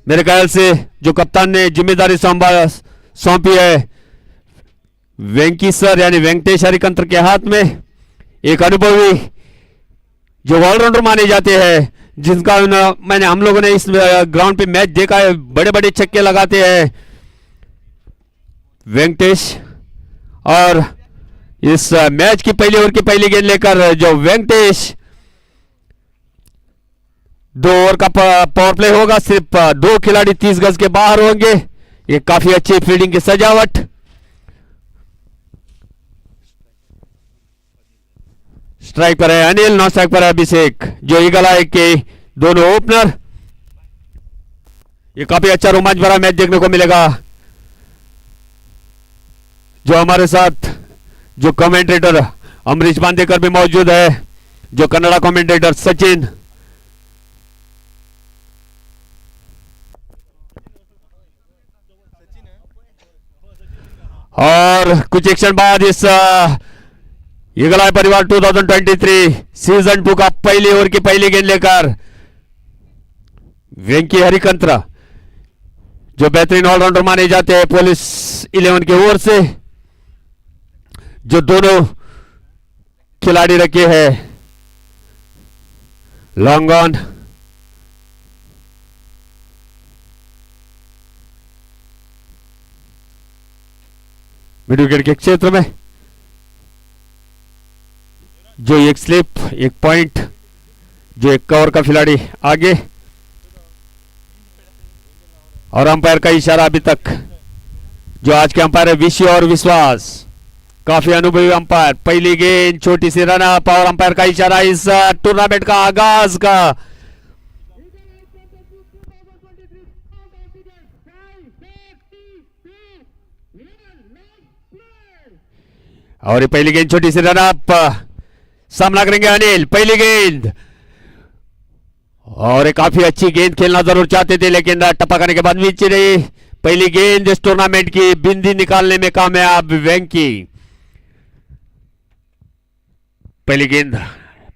मेरे ख्याल से जो कप्तान ने जिम्मेदारी सौंपी है वेंकी सर यानी वेंकटेश हरिकंत्र के हाथ में, एक अनुभवी जो ऑलराउंडर माने जाते हैं, जिनका मैंने हम लोगों ने इस ग्राउंड पे मैच देखा है, बड़े बड़े छक्के लगाते हैं वेंकटेश। और इस मैच की पहली ओवर की पहली गेंद लेकर जो वेंकटेश 2 ओवर का पावर प्ले होगा, सिर्फ 2 खिलाड़ी 30 गज के बाहर होंगे। ये काफी अच्छी फील्डिंग की सजावट। स्ट्राइक पर है अनिल, नॉन स्ट्राइक पर है अभिषेक, जो ईगल आए के दोनों ओपनर। ये काफी अच्छा रोमांच भरा मैच देखने को मिलेगा। जो हमारे साथ जो कमेंटेटर अमरीश बांदेकर भी मौजूद है, जो कन्नड़ा कमेंटेटर सचिन, और कुछ एक्शन बाद इस ईगल आय परिवार 2023 सीजन 2 का पहली ओवर की पहली गेंद लेकर वेंकी हरिकंत्र, जो बेहतरीन ऑलराउंडर माने जाते हैं पुलिस 11 की ओर से, जो दोनों खिलाड़ी रखे हैं लॉन्ग ऑन। मिड विकेट के क्षेत्र में जो एक स्लिप, एक पॉइंट, जो एक कवर का खिलाड़ी आगे, और अंपायर का इशारा अभी तक जो आज के अंपायर है विशी और विश्वास, काफी अनुभवी अंपायर। पहली गेंद छोटी सी रन अप और अंपायर का इशारा इस टूर्नामेंट का आगाज का। और ये पहली गेंद छोटी सी रन अप, सामना करेंगे अनिल। पहली गेंद, और काफी अच्छी गेंद खेलना जरूर चाहते थे, लेकिन टप्पा करने के बाद नीचे रही। पहली गेंद इस टूर्नामेंट की बिंदी निकालने में कामयाब वेंकी। पहली गेंद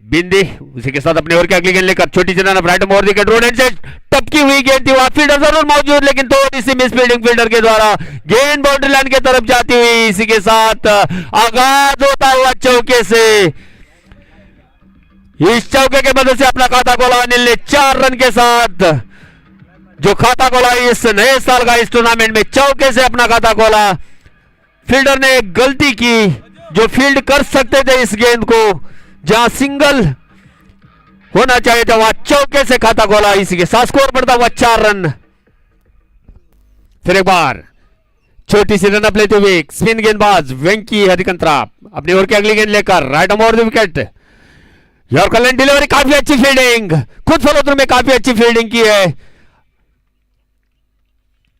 बिंदी, उसी के साथ अपने ओवर की अगली गेंद लेकर छोटी सी run up, right over wicket, road end से टपकी हुई गेंद थी, वहां फील्डर जरूर मौजूद, लेकिन थोड़ी सी मिस फील्डिंग फील्डर के द्वारा गेंद बाउंड्री लाइन की तरफ जाती हुई। इसी के साथ आगाज होता हुआ चौके से, इस चौके के मदद से अपना खाता खोला अनिल ने 4 रन के साथ, जो खाता खोला इस नए साल का, इस टूर्नामेंट में चौके से अपना खाता खोला। फील्डर ने एक गलती की, जो फील्ड कर सकते थे इस गेंद को, जहां सिंगल होना चाहिए था वहां चौके से खाता खोला। इसी के साथ स्कोर बढ़ता हुआ 4 रन। फिर एक बार छोटी सी रन अप लेते हुए स्पिन गेंदबाज वेंकी हरिकंत्रा अपनी ओवर की अगली गेंद लेकर right on over the wicket, yorker line delivery, काफी अच्छी फील्डिंग, खुद फॉलो में काफी अच्छी फील्डिंग की है।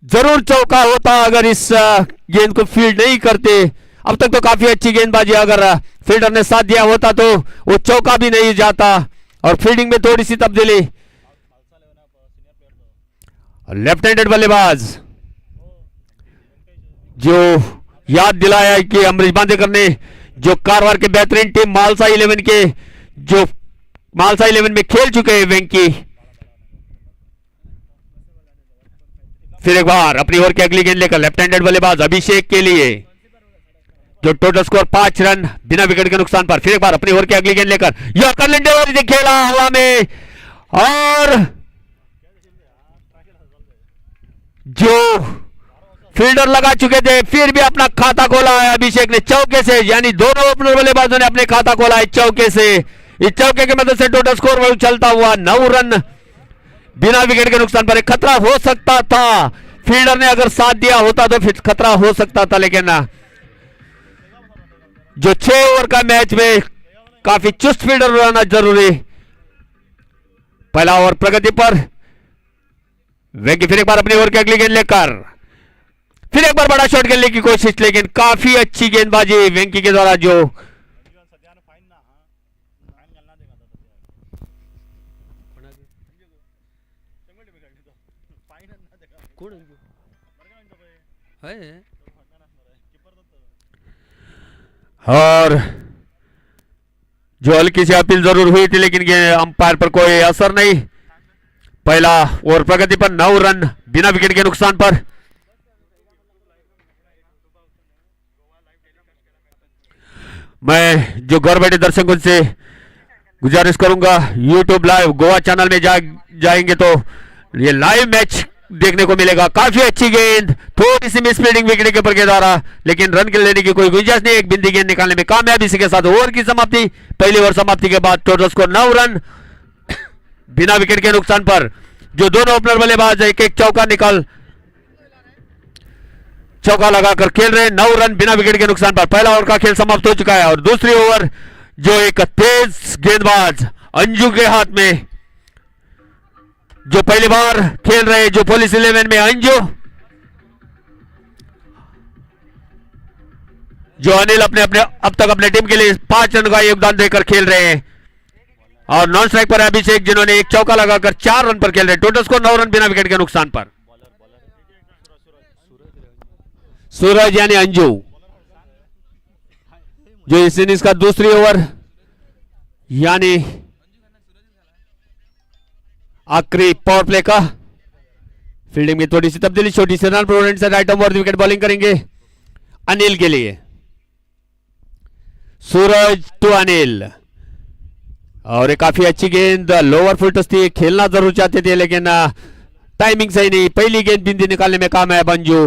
जरूर चौका होता अगर इस गेंद को फील्ड नहीं करते। अब तक तो काफी अच्छी गेंदबाजी, अगर फील्डर ने साथ दिया होता तो वो चौका भी नहीं जाता। और फील्डिंग में थोड़ी सी तब्दीली, लेफ्ट हैंडेड बल्लेबाज, जो याद दिलाया कि अमरीश बांदेकर ने जो कारवार के बेहतरीन टीम मालसा 11 के, जो मालसा 11 में खेल चुके हैं वेंकी। फिर एक बार अपनी ओवर की अगली गेंद लेकर लेफ्ट हैंडेड बल्लेबाज अभिषेक के लिए, जो टोटल स्कोर 5 रन बिना विकेट के नुकसान पर। फिर एक बार अपनी ओवर की अगली गेंद लेकर यॉर्कर लाइन डिलीवरी खेला हवा में, और जो फील्डर लगा चुके थे फिर भी अपना खाता खोला है अभिषेक ने चौके से, यानी दोनों ओपनर बल्लेबाजों ने अपने खाता खोला है चौके से। इस चौके की मदद से टोटल स्कोर चलता हुआ 9 रन बिना विकेट के नुकसान पर। खतरा हो सकता था, फील्डर ने अगर साथ दिया होता तो फिर खतरा हो सकता था, लेकिन जो 6 ओवर का मैच में काफी चुस्त फील्डर रहना जरूरी। पहला ओवर प्रगति पर, वेंकी फिर एक बार अपनी ओवर की अगली गेंद लेकर फिर एक बार बड़ा शॉट खेलने की कोशिश, लेकिन काफी अच्छी गेंदबाजी वेंकी के द्वारा, जो और जो हल्की सी अपील जरूर हुई थी, लेकिन अंपायर पर कोई असर नहीं। पहला ओवर प्रगति पर 9 रन बिना विकेट के नुकसान पर। मैं जो घर बैठे दर्शकों से गुजारिश करूंगा, यूट्यूब लाइव गोवा चैनल में जाएंगे तो ये लाइव मैच देखने को मिलेगा। काफी अच्छी गेंद, थोड़ी सी मिस फील्डिंग विकेट कीपर के द्वारा, लेकिन रन के लेने की कोई गुंजाइश नहीं। एक बिंदी गेंद निकालने में कामयाब। इसी के साथ ओवर की समाप्ति। पहली ओवर समाप्ति के बाद टोटल स्कोर 9 रन बिना विकेट के नुकसान पर। जो दोनों ओपनर बल्लेबाज एक एक चौका लगाकर खेल रहे हैं। 9 रन बिना विकेट के नुकसान पर पहला ओवर का खेल समाप्त हो चुका है। और दूसरी ओवर जो एक तेज गेंदबाज अंजू के हाथ में, जो पहली बार खेल रहे जो पुलिस 11 में अंजू, जो अनिल अपने अब तक अपने टीम के लिए 5 रन का योगदान देकर खेल रहे हैं। और नॉन स्ट्राइक पर अभिषेक, जिन्होंने एक चौका लगाकर 4 रन पर खेल रहे हैं। टोटल स्कोर 9 रन बिना विकेट के नुकसान पर। सूरज यानी अंजू, जो इस इनिंग्स का दूसरी ओवर यानी आखिरी पावर प्ले का। फील्डिंग में थोड़ी सी तब्दीली, छोटी सी रन प्रोडेंट से राइट ओवर विकेट बॉलिंग करेंगे अनिल के लिए। सूरज टू अनिल, और एक काफी अच्छी गेंद लोअर फुट थी। खेलना जरूर चाहते थे लेकिन टाइमिंग सही नहीं। पहली गेंद बिंदी निकालने में कामयाब अंजू,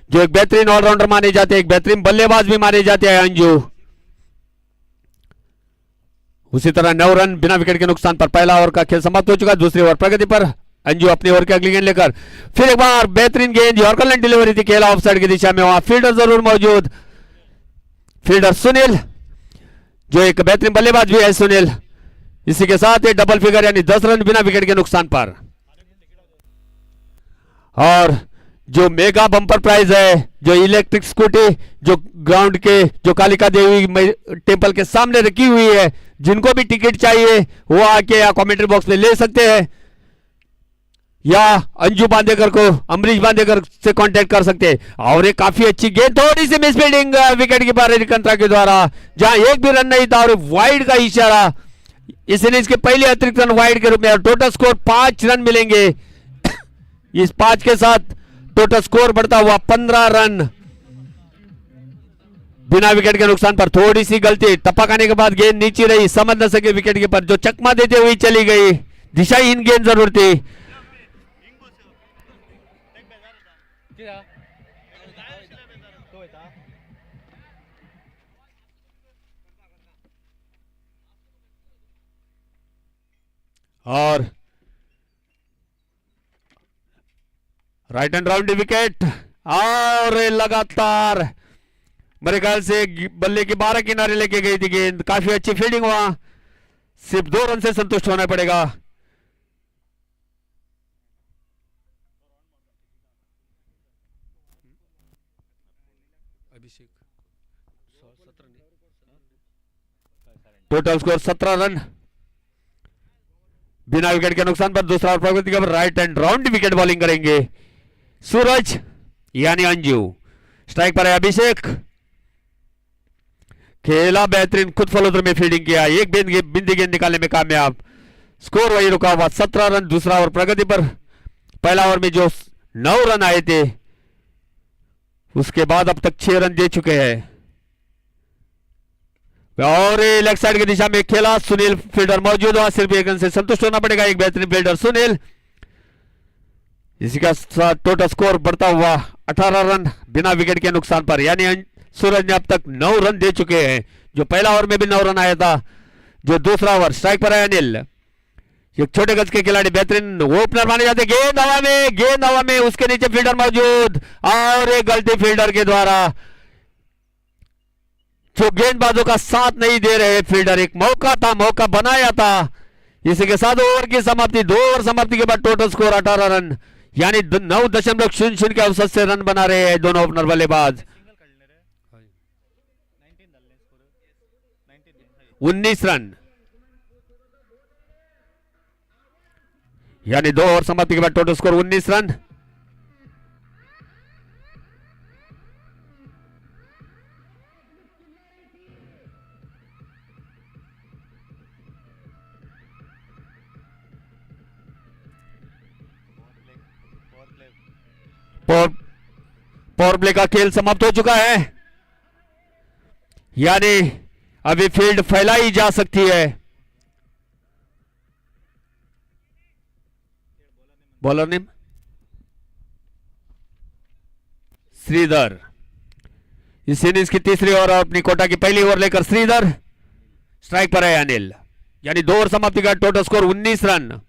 जो एक बेहतरीन ऑलराउंडर माने जाते हैं, एक बेहतरीन बल्लेबाज भी माने जाते हैं अंजू। उसी तरह 9 रन बिना विकेट के नुकसान पर पहला ओवर का खेल समाप्त हो चुका है। दूसरी ओवर प्रगति पर अंजू अपनी ओवर की अगली गेंद लेकर फिर एक बार बेहतरीन गेंद, यॉर्कर लाइन डिलीवरी थी, खेला ऑफ साइड की दिशा में। वहां फील्डर जरूर मौजूद, फील्डर सुनील, जो एक बेहतरीन बल्लेबाज भी है सुनील। इसी के साथ एक डबल फिगर यानी 10 रन बिना विकेट के नुकसान पर। और जो मेगा बम्पर प्राइज है, जो इलेक्ट्रिक स्कूटी, जो ग्राउंड के जो कालिका देवी टेम्पल के सामने रखी हुई है, जिनको भी टिकट चाहिए वो आके या कमेंट्री बॉक्स में ले सकते हैं, या अंजू बांदेकर को, अमरीश बांदेकर से कांटेक्ट कर सकते हैं। और एक काफी अच्छी गेंद, थोड़ी सी मिस फील्डिंग विकेट कीपर कंत्रा के द्वारा, जहां एक भी रन नहीं था और वाइड का इशारा। इस इनिंग्स के पहले अतिरिक्त रन वाइड के रूप में। टोटल स्कोर 5 रन मिलेंगे। इस 5 के साथ टोटल स्कोर बढ़ता हुआ 15 रन बिना विकेट के नुकसान पर। थोड़ी सी गलती, टपक आने के बाद गेंद नीचे रही, समझ न सके विकेट कीपर, जो चकमा देते हुए चली गई। दिशाहीन गेंद जरूर थी। और राइट एंड राउंड विकेट, और लगातार मेरे ख्याल से बल्ले के 12 किनारे लेके गई थी गेंद। काफी अच्छी फील्डिंग, वहां सिर्फ 2 रन से संतुष्ट होना पड़ेगा। टोटल स्कोर 17 रन बिना विकेट के नुकसान पर। दूसरा ओवर प्रगति का right and round wicket bowling करेंगे सूरज यानी अंजू। स्ट्राइक पर है अभिषेक, खेला बेहतरीन, खुद फॉलो थ्रू में फील्डिंग किया, एक बिंदी गेंद निकालने में कामयाब। स्कोर वही रुका हुआ 17 रन। दूसरा ओवर प्रगति पर। पहला ओवर में जो 9 रन आए थे, उसके बाद अब तक 6 रन दे चुके हैं। और लेग साइड की दिशा में खेला, सुनील फील्डर मौजूद हुआ, सिर्फ 1 रन से संतुष्ट होना पड़ेगा। एक बेहतरीन फील्डर सुनील। इसी का साथ टोटल स्कोर बढ़ता हुआ 18 रन बिना विकेट के नुकसान पर। यानी सूरज ने अब तक 9 रन दे चुके हैं। जो पहला ओवर में भी 9 रन आया था। जो दूसरा ओवर, स्ट्राइक पर है अनिल, एक छोटे गज के खिलाड़ी, बेहतरीन ओपनर माने जाते। गेंद हवा में, उसके नीचे फील्डर मौजूद, और एक गलती फील्डर के द्वारा, जो गेंदबाजों का साथ नहीं दे रहे फील्डर। एक मौका था, मौका बनाया था। इसी के साथ ओवर की समाप्ति। 2 ओवर समाप्ति के बाद टोटल स्कोर 18 रन, यानी 9.00 के औसत से रन बना रहे हैं दोनों ओपनर बल्लेबाज। 19 रन, यानी 2 ओवर समाप्ति के बाद total score 19 run. Power power play का खेल समाप्त हो चुका है, यानी अभी फील्ड फैलाई जा सकती है। Bowler name Sridhar. इस इनिंग्स की तीसरी ओवर और अपनी कोटा की पहली ओवर लेकर श्रीधर स्ट्राइक पर है अनिल, यानी 2 ओवर समाप्ति का टोटल स्कोर 19 रन।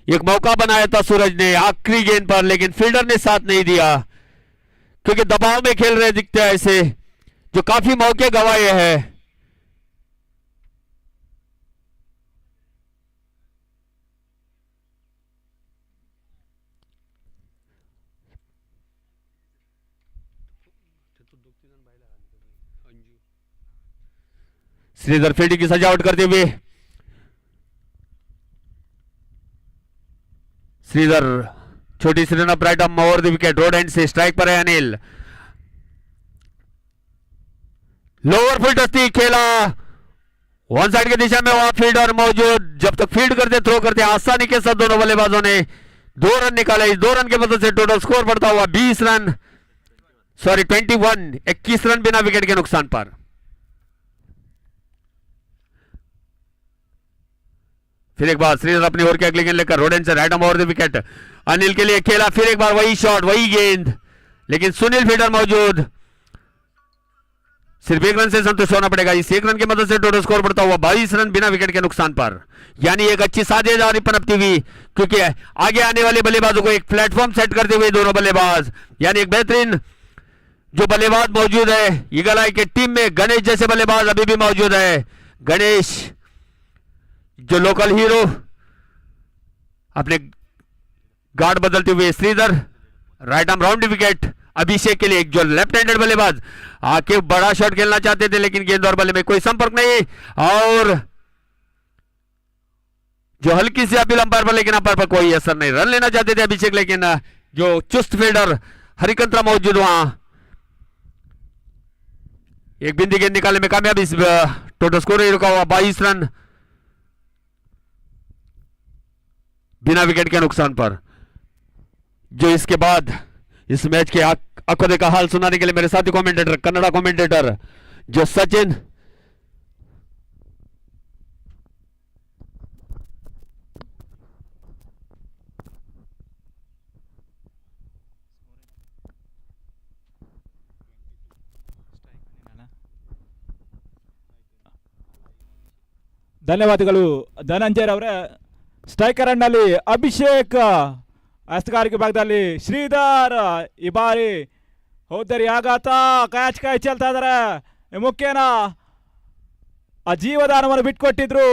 एक मौका बनाया था सूरज ने आखिरी गेंद पर, लेकिन फील्डर ने साथ नहीं दिया, क्योंकि दबाव में खेल रहे दिखते हैं ऐसे जो काफी मौके गंवाए हैं। श्रीधर फील्डिंग की सजावट करते हुए, श्रीधर छोटी सी run up right up over the wicket, road end से स्ट्राइक पर है अनिल। लोअर फील्ड दस्ती खेला, वन साइड की दिशा में वहां फील्डर मौजूद, जब तक फील्ड करते थ्रो करते आसानी के साथ दोनों बल्लेबाजों ने 2 रन निकाले। इस 2 रन के मदद से टोटल स्कोर बढ़ता हुआ 20 रन, सॉरी 21, 21 रन बिना विकेट के नुकसान पर। फिर एक बार श्रीधर अपनी ओर के अगली गेंद लेकर रोड एंड से right arm over the wicket, Anil के लिए खेला, फिर एक बार वही शॉट वही गेंद, लेकिन सुनील फील्डर मौजूद, सिर्फ 1 रन से संतुष्ट होना पड़ेगा। इस 1 रन की मदद से टोटल स्कोर बढ़ता हुआ 22 रन बिना विकेट के नुकसान पर, यानी एक अच्छी साझेदारी पनपती हुई, क्योंकि आगे आने वाले बल्लेबाजों को एक प्लेटफॉर्म सेट करते हुए दोनों बल्लेबाज, यानी एक बेहतरीन जो बल्लेबाज मौजूद है ईगल आई के टीम में, गणेश जैसे बल्लेबाज अभी भी मौजूद है। गणेश जो लोकल हीरो, अपने गार्ड बदलते हुए Sridhar right arm round wicket, Abhishek के लिए एक जो लेफ्ट हैंडेड बल्लेबाज आके बड़ा शॉट खेलना चाहते थे, लेकिन गेंद और बल्ले में कोई संपर्क नहीं, और जो हल्की सी अपील अंपायर पर, लेकिन अंपायर पर कोई असर नहीं, रन लेना चाहते थे अभिषेक, लेकिन जो चुस्त फील्डर हरिकंत्रा मौजूद वहां एक बिंदी गेंद निकालने में कामयाब। इस टोटल स्कोर ही रुका हुआ 22 रन बिना विकेट के नुकसान पर। जो इसके बाद इस मैच के आंखों का हाल सुनाने के लिए मेरे साथी कमेंटेटर, कन्नड़ा कमेंटेटर जो सचिन, ಧನ್ಯವಾದಗಳು ಧನಂಜಯ್ ಅವರೇ. ಸ್ಟ್ರೈಕರ್ ನಲ್ಲಿ ಅಭಿಷೇಕ್, ಹಸ್ತಗಾರಿಕೆ ಭಾಗದಲ್ಲಿ ಶ್ರೀಧರ್, ಈ ಬಾರಿ ಹೋದರಿ ಆಘಾತ, ಕ್ಯಾಚ್ ಕೈ ಚೆಲ್ತಾ ಇದಾರೆ. ಮುಖ್ಯನ ಆ ಜೀವದಾನವನ್ನು ಬಿಟ್ಕೊಟ್ಟಿದ್ರು,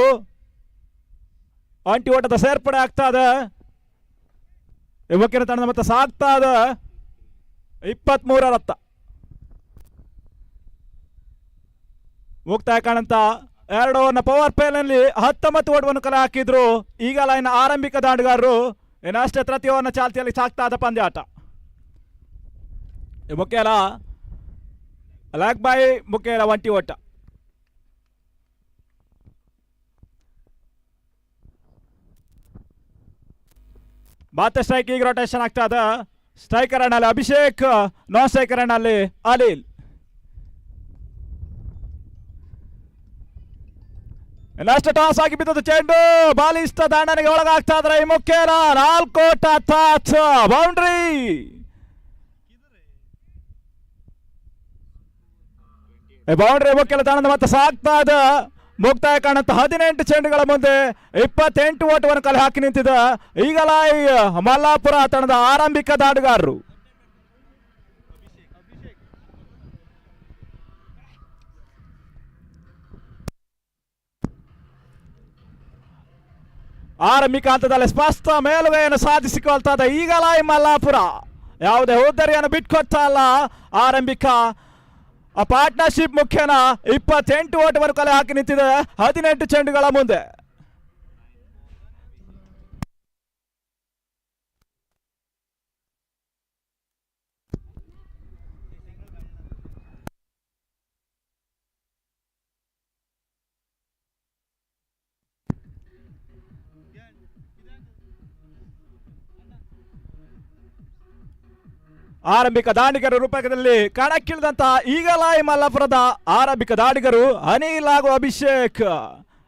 ಅಂಟಿ ಓಟದ ಸೇರ್ಪಡೆ ಆಗ್ತಾ ಇದೆ. ಮುಖ್ಯನ ತಂಡದ ಮತ್ತೆ ಸಾಗ್ತಾ ಇದೆ 23 ರತ್ತ ಮುಕ್ತಾಯ ಕಾಣಂತ 2 ಓವರ್ನ ಪವರ್ ಪ್ಲೇನಲ್ಲಿ 19 ಓಟವನ್ನು ಕಲೆ ಹಾಕಿದ್ರು. ಈಗ ಲೈನ್ ಆರಂಭಿಕ ದಾಂಡುಗಾರರು ಇನ್ನಷ್ಟೇ ಪ್ರತಿ ಓವರ್ನ ಚಾಲ್ತಿಯಲ್ಲಿ ಸಾಗ್ತಾ ಇದ್ದ ಪಂದ್ಯಾಟ. ಮುಖ್ಯಲ ಲ್ಯಾಗ್ ಬಾಯ್, ಮುಖ್ಯಲ ಒಂಟಿ ಓಟ. ಮತ್ತೆ ಸ್ಟ್ರೈಕ್ ಈಗ ರೊಟೇಷನ್ ಆಗ್ತಾ ಇದೆ. ಸ್ಟ್ರೈಕರ್ ನಲ್ಲಿ ಅಭಿಷೇಕ್, ನಾನ್ ಸ್ಟ್ರೈಕರ್ ನಲ್ಲಿ ಅನಿಲ್. ಇನ್ನಷ್ಟು ಟಾಸ್ ಆಗಿ ಬಿದ್ದದ್ದು ಚೆಂಡು, ಬಾಲಿಷ್ಟ ದಾಂಡನೆಗೆ ಒಳಗಾಗ್ತಾ ಇದ್ರೆ ಈ ಮುಖ್ಯನ 4 ಟಚ್ ಬೌಂಡ್ರಿ. ಬೌಂಡ್ರಿ ಮುಖ್ಯಲ ದಾಂಡದ ಮತ್ತೆ ಸಾಗ್ತಾ ಇದೆ. ಮುಕ್ತಾಯ ಕಾಣಂತ 18 ಚೆಂಡುಗಳ ಮುಂದೆ 28 ಓಟವನ್ನು ಕಲೆ ಹಾಕಿ ನಿಂತಿದೆ ಈಗಲೈ ಮಲ್ಲಾಪುರ ತಂಡದ ಆರಂಭಿಕ ದಾಂಡುಗಾರರು. ಆರಂಭಿಕ ಹಂತದಲ್ಲಿ ಸ್ಪಷ್ಟ ಮೇಲುಗೈಯನ್ನು ಸಾಧಿಸಿಕೊಳ್ತಾ ಇದೆ ಈಗಲೈ ಮಲ್ಲಾಪುರ. ಯಾವುದೇ ಹುದ್ದರಿಯನ್ನು ಬಿಟ್ಕೊಡ್ತಾ ಇಲ್ಲ ಆರಂಭಿಕ ಪಾರ್ಟ್ನರ್ಶಿಪ್. ಮುಖ್ಯನ 28 ಓಟವನ್ನು ಕಲೆ ಹಾಕಿ ನಿಂತಿದೆ 18 ಚೆಂಡುಗಳ ಮುಂದೆ. ಆರಂಭಿಕ ದಾಂಡಿಗರ ರೂಪಕದಲ್ಲಿ ಕಣಕ್ಕಿಳಿದಂತ ಈಗಲಾಯಿ ಮಲ್ಲಾಪುರದ ಆರಂಭಿಕ ದಾಂಡಿಗರು ಅನಿಲ್ ಹಾಗೂ ಅಭಿಷೇಕ್.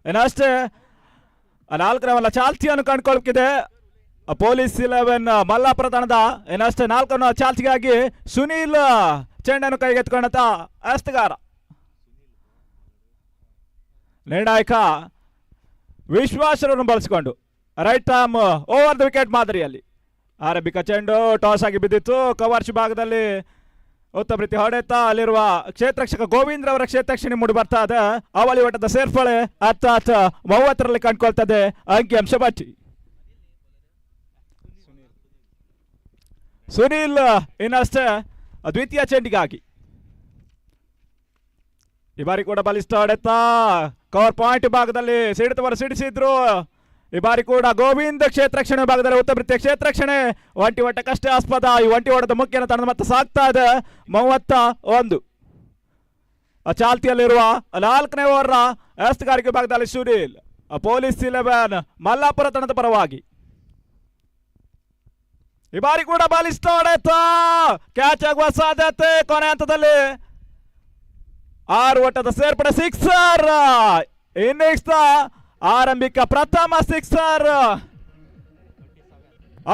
ಏನಷ್ಟೇ 4ನೇ ವಲ್ಲ ಚಾಲ್ತಿಯನ್ನು ಕಂಡುಕೊಳ್ಳುತ್ತಿದೆ ಪೊಲೀಸ್ 11 ಮಲ್ಲಾಪುರ ತಂಡದ. ಏನಷ್ಟೇ 4ನೇ ಚಾಲ್ತಿಗಾಗಿ ಸುನೀಲ್ ಚೆಂಡನ್ನು ಕೈಗೆತ್ತಿಕೊಂಡಂತ ಎಸ್ತಗಾರ. ನಿರ್ಣಾಯಕ ವಿಶ್ವಾಸರನ್ನು ಬಳಸಿಕೊಂಡು right arm over the wicket ಮಾದರಿಯಲ್ಲಿ ಆರಂಭಿಕ ಚೆಂಡು ಟಾಸ್ ಆಗಿ ಬಿದ್ದಿತ್ತು. ಕವರ್ಚ್ ಭಾಗದಲ್ಲಿ ಉತ್ತಮ ರೀತಿ ಹೊಡೆತ ಅಲ್ಲಿರುವ ಕ್ಷೇತ್ರರಕ್ಷಕ ಗೋವಿಂದ್ರ ಅವರ ಕ್ಷೇತ್ರಕ್ಷಣೆ ಮೂಡಿ ಬರ್ತಾ ಇದೆ. ಅವಳಿ ಓಟದ ಸೇರ್ಪಡೆ 30 ಕಂಡುಕೊಳ್ತದೆ ಅಂಕಿಅಂಶ ಬಟ್ಟಿ. ಸುನೀಲ್ ಇನ್ನಷ್ಟೇ ದ್ವಿತೀಯ ಚೆಂಡಿಗಾಗಿ ಈ ಬಾರಿ ಕೂಡ ಬಲಿಷ್ಠ ಹೊಡೆತ ಕವರ್ ಪಾಯಿಂಟ್ ಭಾಗದಲ್ಲಿ ಸಿಡಿತವರು ಸಿಡಿಸಿದ್ರು. ಈ ಬಾರಿ ಕೂಡ ಗೋವಿಂದ ಕ್ಷೇತ್ರಕ್ಷಣೆ ಭಾಗದಲ್ಲಿ ಉತ್ತಮ ರೀತಿಯ ಕ್ಷೇತ್ರಕ್ಷಣೆ. ಒಂಟಿ ಓಟಕ್ಕಷ್ಟೇ ಆಸ್ಪದ. ಈ ಒಂಟಿ ಓಟದ ಮುಖ್ಯನ ತಂಡದ ಮತ್ತೆ ಸಾಗ್ತಾ ಇದೆ 31. ಚಾಲ್ತಿಯಲ್ಲಿರುವ 4ನೇ ಓವರ್ ಎಸ್ತಗಾರಿಕೆ ಭಾಗದಲ್ಲಿ ಸುನೀಲ್ ಪೊಲೀಸ್ 11 ಮಲ್ಲಾಪುರ ತಂಡದ ಪರವಾಗಿ. ಈ ಬಾರಿ ಕೂಡ ಬಲಿಷ್ಠ ಹೊಡೆತ ಕ್ಯಾಚ್ ಆಗುವ ಸಾಧ್ಯತೆ. ಕೊನೆ ಹಂತದಲ್ಲಿ 6 ಓಟದ ಸೇರ್ಪಡೆ ಸಿಕ್ಸರ್. ಇನ್ನಿಂಗ್ಸ್ ಆರಂಭಿಕ ಪ್ರಥಮ ಸಿಕ್ಸರ್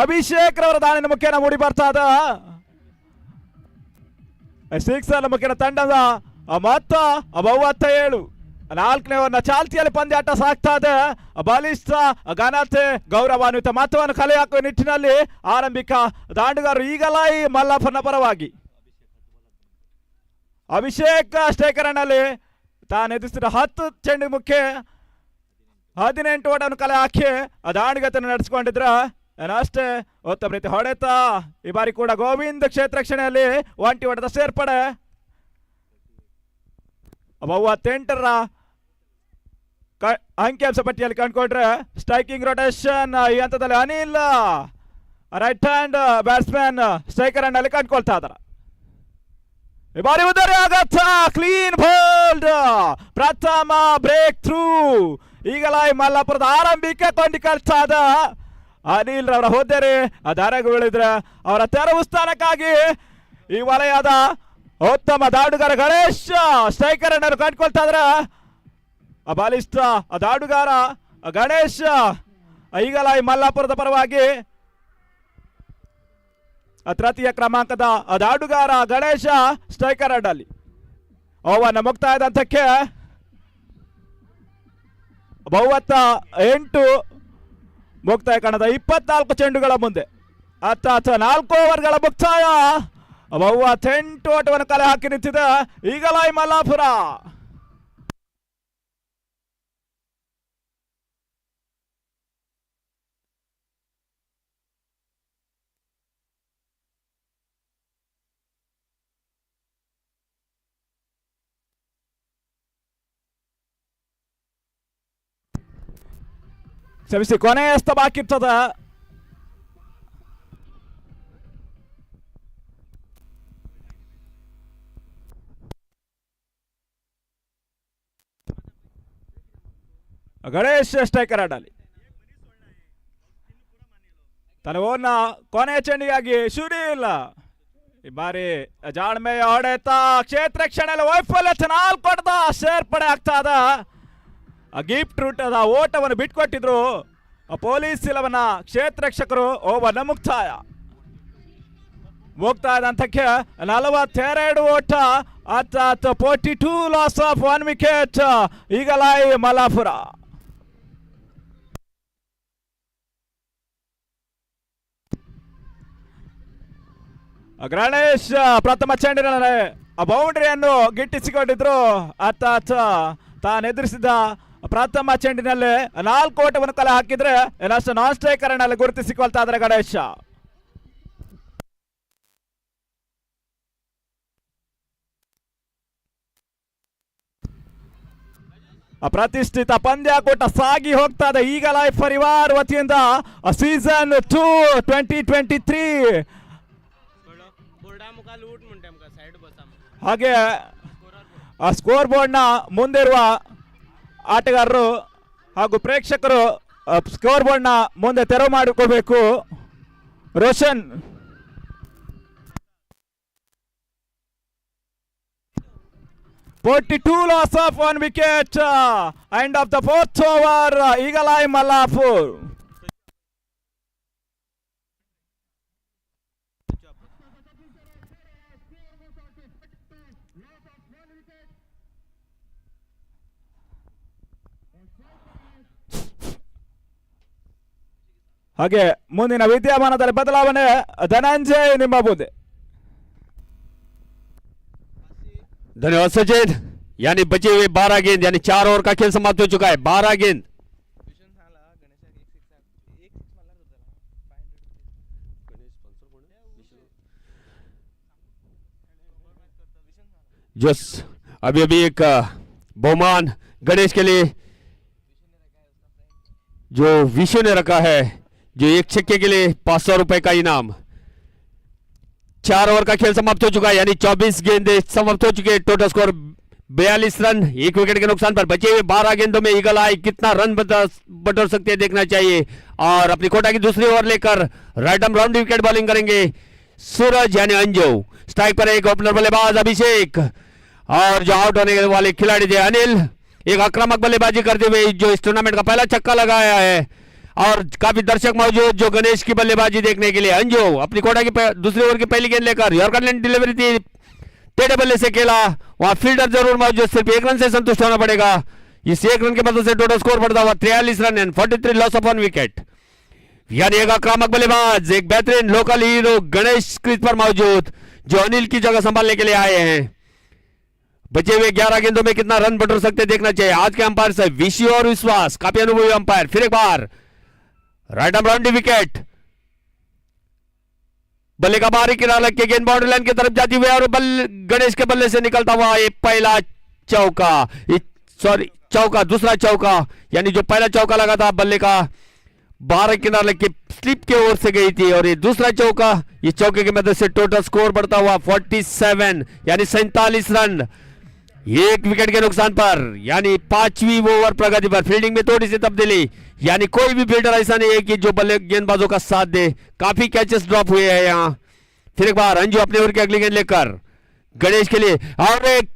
ಅಭಿಷೇಕ್ ರವರ ದಾಳಿನ ಮುಖ್ಯನ ಮೂಡಿ ಬರ್ತಾ ಇದೆ. ಸಿಕ್ಸರ್ ಮುಖ್ಯನ ತಂಡದ ಮೊತ್ತ 37. 4ನೇ ಓವರ್ನ ಚಾಲ್ತಿಯಲ್ಲಿ ಪಂದ್ಯಾಟ ಸಾಗ್ತಾ ಇದೆ. ಬಲಿಷ್ಠ ಘನತೆ ಗೌರವಾನ್ವಿತ ಮೊತ್ತವನ್ನು ಕಲೆ ಹಾಕುವ ನಿಟ್ಟಿನಲ್ಲಿ ಆರಂಭಿಕ ದಾಂಡುಗಾರರು ಈಗಲಾಯಿ ಮಲ್ಲಾಪುರನ ಪರವಾಗಿ. ಅಭಿಷೇಕ್ ಸ್ಟ್ರೈಕರ್ನಲ್ಲಿ ತಾನು ಎದುರಿಸಿದ 10 ಚೆಂಡು ಮುಖ್ಯ 18 ಓಟವನ್ನು ಕಲೆ ಹಾಕಿ ದಾಂಡುಗತನ್ನು ನಡೆಸಿಕೊಂಡಿದ್ರ. ಅಷ್ಟೇ ಉತ್ತಮ ರೀತಿ ಹೊಡೆತ. ಈ ಬಾರಿ ಕೂಡ ಗೋವಿಂದ ಕ್ಷೇತ್ರಕ್ಷಣೆಯಲ್ಲಿ ಒಂಟಿ ಓಟದ ಸೇರ್ಪಡೆ 38ರ ಅಂಕಿಅಂಶ ಪಟ್ಟಿಯಲ್ಲಿ ಕಂಡುಕೊಂಡ್ರೆ ಸ್ಟ್ರೈಕಿಂಗ್ ರೊಟೇಷನ್ ಈ ಹಂತದಲ್ಲಿ Anil right hand batsman striker ನಲ್ಲಿ ಕಂಡುಕೊಳ್ತಾ ಇದ್ದಾರೆ. ಈ ಬಾರಿ ಉದರಿ ಆಗತ್ತ ಕ್ಲೀನ್ ಬೋಲ್ಡ್ ಪ್ರಥಮ ಬ್ರೇಕ್ ಥ್ರೂ ಈಗಲಾಯಿ ಮಲ್ಲಾಪುರದ ಆರಂಭಿಕ ಕೊಂಡಿ ಇದ್ದ ಅನಿಲ್ ರವರ ಹೋದರೆ ದಾರಗುಳಿದ್ರೆ ಅವರ ತೆರವು ಸ್ಥಾನಕ್ಕಾಗಿ ಈ ವಲಯದ ಉತ್ತಮ ದಾಡುಗಾರ ಗಣೇಶ್ ಸ್ಟ್ರೈಕರ್ ಅನ್ನು ಕಂಡುಕೊಳ್ತಾ ಇದ್ರ. ಬಲಿಷ್ಠ ದಾಡುಗಾರ ಗಣೇಶ್ ಈಗಲಾಯಿ ಮಲ್ಲಾಪುರದ ಪರವಾಗಿ ತೃತೀಯ ಕ್ರಮಾಂಕದ ದಾಡುಗಾರ ಗಣೇಶ ಸ್ಟ್ರೈಕರ್ ಅಡ್ಡಲ್ಲಿ ಓವರ್ನ ಮುಕ್ತಾಯದ ಹಂತಕ್ಕೆ 38 ಮುಕ್ತಾಯ ಕಾಣದ 24 ಚೆಂಡುಗಳ ಮುಂದೆ 4 ಓವರ್ಗಳ ಮುಕ್ತಾಯ 38 ಓಟವನ್ನು ಕಲೆ ಹಾಕಿ ನಿಂತಿದೆ ಈಗಲಾಯಿ ಮಲ್ಲಾಪುರ. ಕ್ಷಮಿಸಿ, ಕೊನೆ ಎಸ್ತ ಬಾಕಿ ಇರ್ತದ. ಗಣೇಶ್ ಸ್ಟ್ರೈಕರ್ ಆಡಲಿ ತನ್ನ ಓನ್ನ ಕೊನೆಯ ಚೆಂಡಿಗಾಗಿ ಸುನೀಲ್ ಈ ಬಾರಿ ಜಾಣ್ಮೆಯ ಹೊಡೆತ ಕ್ಷೇತ್ರ ಕ್ಷಣದಲ್ಲಿ ವೈಫಲ್ಯ 4 ಓಟದ ಸೇರ್ಪಡೆ ಆಗ್ತಾ ಇದ. ಗಿಫ್ಟ್ ರೂಟ್ ಅದ ಓಟವನ್ನು ಬಿಟ್ಕೊಟ್ಟಿದ್ರು ಪೊಲೀಸ್ 11 ಕ್ಷೇತ್ರರಕ್ಷಕರು ಓವರ್ನ ಮುಕ್ತಾಯದ ಹಂತಕ್ಕೆ 42 ಓಟ 42 ಲಾಸ್ ಆಫ್ 1 ವಿಕೆಟ್ ಈಗಲಾಯಿ ಮಲ್ಲಾಪುರ. ಗಣೇಶ್ ಪ್ರಥಮ ಚೆಂಡಿನಲ್ಲಿ ಬೌಂಡ್ರಿಯನ್ನು ಗಿಟ್ಟಿಸಿಕೊಂಡಿದ್ರು. ತಾನು ಎದುರಿಸಿದ ಪ್ರಥಮ ಚೆಂಡಿನಲ್ಲಿ 4 ಓಟವನ್ನು ಕಲೆ ಹಾಕಿದ್ರೆ ನಾನ್ ಸ್ಟ್ರೈಕರ್ ನಲ್ಲಿ ಗುರುತಿಸಿಕೊಳ್ತಾ ಇದ್ದಾರೆ ಗಣೇಶ್. ಪ್ರತಿಷ್ಠಿತ ಪಂದ್ಯಾಕೂಟ ಸಾಗಿ ಹೋಗ್ತಾ ಇದೆ ಈಗಲಾಯಿ ಪರಿವಾರ್ ವತಿಯಿಂದ ಸೀಸನ್ 2 2023. ಹಾಗೆ ಸ್ಕೋರ್ ಬೋರ್ಡ್ನ ಮುಂದೆ ಇರುವ ಆಟಗಾರರು ಹಾಗೂ ಪ್ರೇಕ್ಷಕರು ಸ್ಕೋರ್ ಬೋರ್ಡ್ನ ಮುಂದೆ ತೆರವು ಮಾಡಿಕೋಬೇಕು. Roshan 42 loss of 1 wicket. End of the 4th over. Eagle Eye Mallapur. ಹಾಗೆ ಮುಂದಿನ ವಿದ್ಯಮಾನದಲ್ಲಿ ಬದಲಾವಣೆ. ಧನಂಜಯ್ ನಿಮ್ಮ ಮುಂದೆ. धन्यवाद सचिन। यानी बचे हुए 12 गेंद, यानी 4 ओवर का खेल समाप्त हो चुका है। 12 गेंद जो अभी अभी एक बहुमान गणेश के लिए जो विशु ने रखा है, जो एक छक्के के लिए 500 रुपए का इनाम। 4 ओवर का खेल समाप्त हो चुका है, यानी 24 गेंदें समाप्त हो चुके हैं। टोटल स्कोर 42 रन, 1 विकेट के नुकसान पर। बचे हुए 12 गेंदों में ईगल आई कितना रन बटोर सकते हैं देखना चाहिए। और अपनी कोटा की दूसरी ओवर लेकर right arm round wicket bowling करेंगे सूरज यानी अंजू। स्ट्राइक पर एक ओपनर बल्लेबाज अभिषेक, और जो आउट होने वाले खिलाड़ी थे अनिल। एक आक्रामक बल्लेबाजी करते हुए जो इस टूर्नामेंट का पहला छक्का लगाया है, और काफी दर्शक मौजूद जो गणेश की बल्लेबाजी देखने के लिए। अंजू अपनी कोटा की दूसरी ओवर की पहली गेंद लेकर यॉर्कर लाइन डिलीवरी थी, टेढ़े बल्ले से खेला। वहां फील्डर जरूर मौजूद, सिर्फ 1 रन से संतुष्ट होना पड़ेगा। इस 1 रन की मदद से टोटल स्कोर बढ़ता हुआ 43 run and 43 loss of 1 wicket. यानी एक आक्रामक बल्लेबाज, एक बेहतरीन लोकल हीरो गणेश क्रीज पर मौजूद, जो अनिल की जगह संभालने के लिए आए हैं। बचे हुए 11 गेंदों में कितना रन बटोर सकते देखना चाहिए। आज के अंपायर से विशु और विश्वास, काफी अनुभवी अंपायर। फिर एक बार राइट आर्म राउंड विकेट, बल्ले का बाहरी किनारा लग के गेंद बाउंड्री लाइन की तरफ जाती हुई, और गणेश के बल्ले से निकलता हुआ ये पहला चौका, सॉरी चौका, दूसरा चौका। यानी जो पहला चौका लगा था बल्ले का बाहरी किनारा लग के स्लिप के ओर से गई थी, और ये दूसरा चौका, इस चौके की मदद से टोटल स्कोर बढ़ता हुआ 47 यानी 47 रन, 1 विकेट के नुकसान पर। यानी 5वीं ओवर प्रगति पर। फील्डिंग में थोड़ी सी तब्दीली, यानी कोई भी फील्डर ऐसा नहीं है कि जो बल्ले गेंदबाजों का साथ दे। काफी कैचेस ड्रॉप हुए हैं यहां। फिर एक बार अंजू अपने ओवर की अगली गेंद लेकर गणेश के लिए, और एक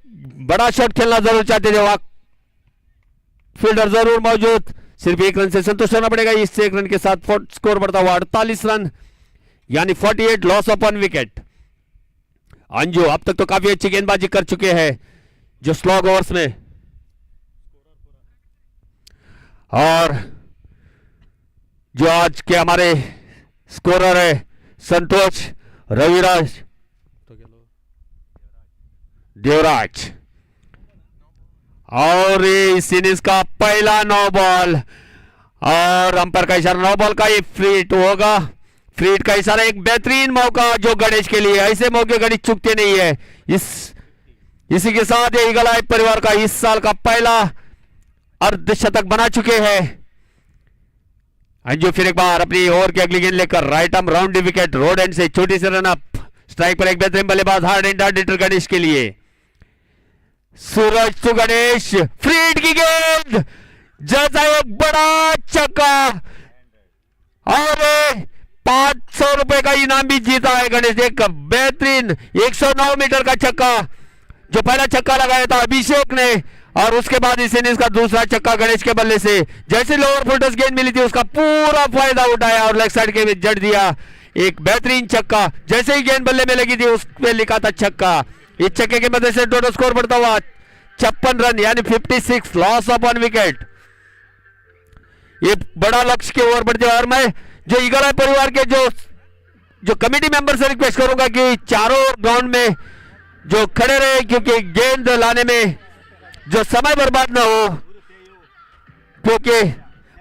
बड़ा शॉट खेलना जरूर चाहते थे, वहां फील्डर जरूर मौजूद, सिर्फ 1 रन से संतुष्ट होना पड़ेगा। इस 1 रन के साथ स्कोर बढ़ता हुआ 48 रन यानी 48 लॉस ऑफ 1 विकेट। अंजू अब तक तो काफी अच्छी गेंदबाजी कर चुके हैं जो स्लॉग ओवर्स में, और जो आज के हमारे स्कोरर है संतोष रविराज देवराज, और इस इनिंग्स का पहला नो बॉल, और अंपायर का इशारा नो बॉल का, ये फ्रीट होगा। फ्रीट का इशारा, एक बेहतरीन मौका जो गणेश के लिए। ऐसे मौके गणेश चुकते नहीं है। इसी के साथ ये ईगल आई परिवार का इस साल का पहला अर्धशतक बना चुके हैं। अंजू फिर एक बार अपनी ओवर की अगली गेंद लेकर right arm round wicket, road end से छोटी सी रन अप। स्ट्राइक पर एक बेहतरीन बल्लेबाज hard and hard hitter Ganesh के लिए। सूरज टू गणेश, फ्रीड की गेंद, जैसा एक बड़ा छक्का, और 500 रुपए का इनाम भी जीता है गणेश। एक बेहतरीन 109 मीटर का छक्का, जो पहला छक्का लगाया था अभिषेक ने, और उसके बाद इस इनिंग्स का दूसरा छक्का गणेश के बल्ले से। जैसे लोअर फुटस गेंद मिली थी उसका पूरा फायदा उठाया और लेग साइड के में जड़ दिया एक बेहतरीन छक्का। जैसे ही गेंद बल्ले में लगी थी उस पे लिखा था छक्का। इस छक्के की मदद से टोटल स्कोर बढ़ता हुआ 56 रन यानी 56 लॉस ऑफ 1 विकेट। ये बड़ा लक्ष्य के ओवर बढ़ते, और मैं जो ईगल आई परिवार के जो कमेटी मेंबर से रिक्वेस्ट करूंगा कि चारों ग्राउंड में जो खड़े रहे, क्योंकि गेंद लाने में जो समय बर्बाद ना हो। क्योंकि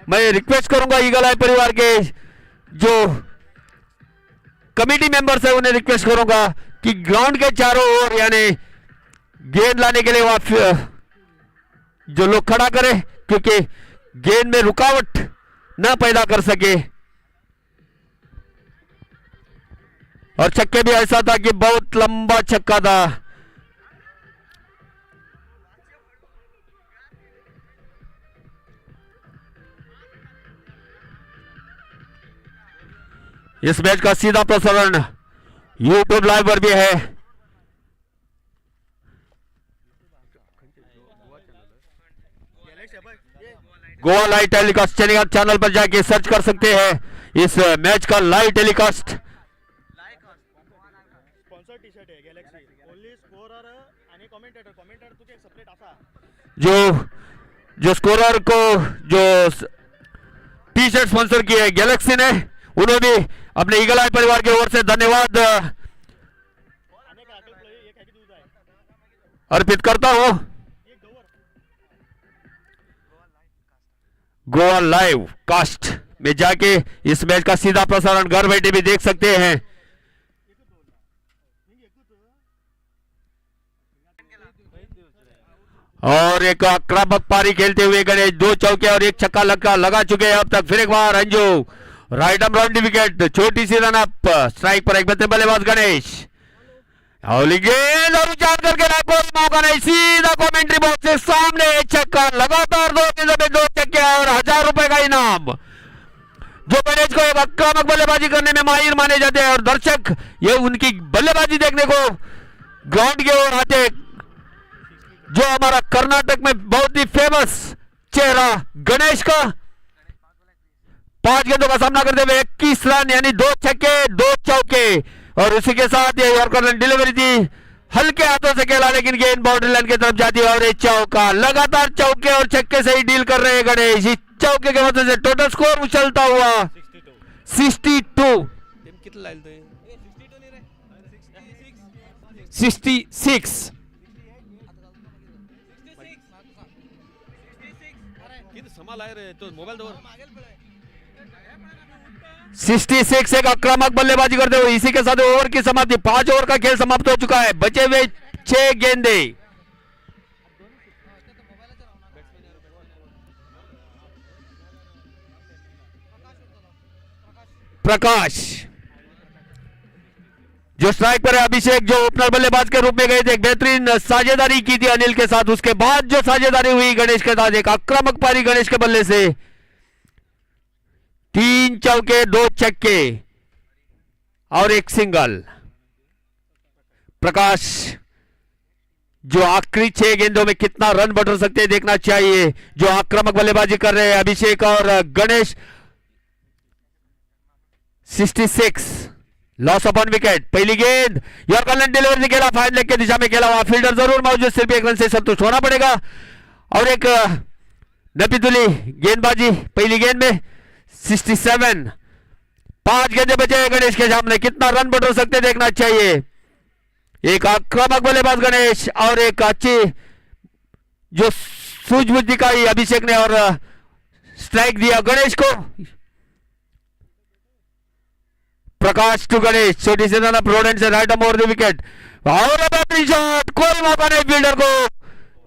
मैं रिक्वेस्ट करूंगा ईगल आई परिवार के जो कमेटी मेंबर्स है उन्हें रिक्वेस्ट करूंगा कि ग्राउंड के चारों ओर यानी गेंद लाने के लिए वहां जो लोग खड़ा करें, क्योंकि गेंद में रुकावट ना पैदा कर सके। और छक्के भी ऐसा था कि बहुत लंबा छक्का था। इस मैच का सीधा प्रसारण YouTube लाइव पर भी है। गोवा लाइव टेलीकास्ट चैनल पर जाके सर्च कर सकते हैं इस मैच का live telecast. Sponsor T shirt आहे गॅलेक्सी ओनली स्कोरर आणि कमेंटेटर तुझे एक सेपरेट असा जो स्कोरर को जो टी शर्ट स्पॉन्सर की है गैलेक्सी ने, उन्हें भी अपने ईगल आई परिवार की ओर से धन्यवाद अनेक आकल प्ले एक आहे की तुझा आहे अर्पित करता हूं। एक डोवर गोवा लाइव कास्ट में जाके इस मैच का सीधा प्रसारण घर बैठे भी देख सकते हैं। और एक आक्रामक पारी खेलते हुए गणेश 2 चौके और 1 छक्का लगा चुके हैं अब तक। फिर एक बार Anju right arm round wicket, छोटी सी रन अप, स्ट्राइक पर एक बल्ले बल्लेबाज गणेश गेंद और उचार करके कोई मौका नहीं, सीधा कमेंट्री बॉक्स के सामने छक्का, लगातार 2 गेंदों में 2 छक्के और 1000 रुपए का इनाम। जो गणेश को एक आक्रामक बल्लेबाजी करने में माहिर माने जाते हैं और दर्शक ये उनकी बल्लेबाजी देखने को ग्राउंड की ओर आते। जो हमारा कर्नाटक में बहुत ही फेमस चेहरा गणेश का 5 गेंदों का सामना करते हुए 21 रन यानी 2 छक्के 2 चौके और उसी के साथ ये यॉर्कर लाइन डिलीवरी थी, हल्के हाथों से खेला लेकिन गेंद बाउंड्री लाइन की तरफ जाती है और एक चौका। लगातार चौके और छक्के से ही डील कर रहे हैं गणेश। इस चौके के वजह से टोटल स्कोर उछलता हुआ 62 66 66 एक आक्रामक बल्लेबाजी करते हुए इसी के साथ ओवर की समाप्ति। 5 ओवर का खेल समाप्त हो चुका है, बचे हुए 6 गेंदे। प्रकाश जो स्ट्राइक पर है, अभिषेक जो ओपनर बल्लेबाज के रूप में गए थे, एक बेहतरीन साझेदारी की थी अनिल के साथ। उसके बाद जो साझेदारी हुई गणेश के साथ, एक आक्रामक पारी गणेश के बल्ले से, 3 चौके 2 छक्के और 1 सिंगल। प्रकाश जो आखिरी 6 गेंदों में कितना रन बढ़ सकते हैं देखना चाहिए। जो आक्रामक बल्लेबाजी कर रहे हैं अभिषेक और गणेश। 66 loss on wicket. पहली गेंद यॉर्कर लाइन डिलीवरी से खेला, फाइन लेग की दिशा में खेला हुआ, फील्डर जरूर मौजूद, सिर्फ 1 रन से संतुष्ट होना पड़ेगा। और एक नपीतुली गेंदबाजी पहली गेंद में। 67 5 गेंदे बचे हैं गणेश के सामने, कितना रन बढ़ सकते देखना चाहिए। एक आक्रामक बल्लेबाज गणेश और एक अच्छी जो सूझबूझ दिखाई अभिषेक ने और स्ट्राइक दिया गणेश को। प्रकाश टू गणेश, छोटी सी रन प्रोडेंट से राइट ओवर द विकेट और बेहतरीन शॉट, कोई मौका नहीं फील्डर को।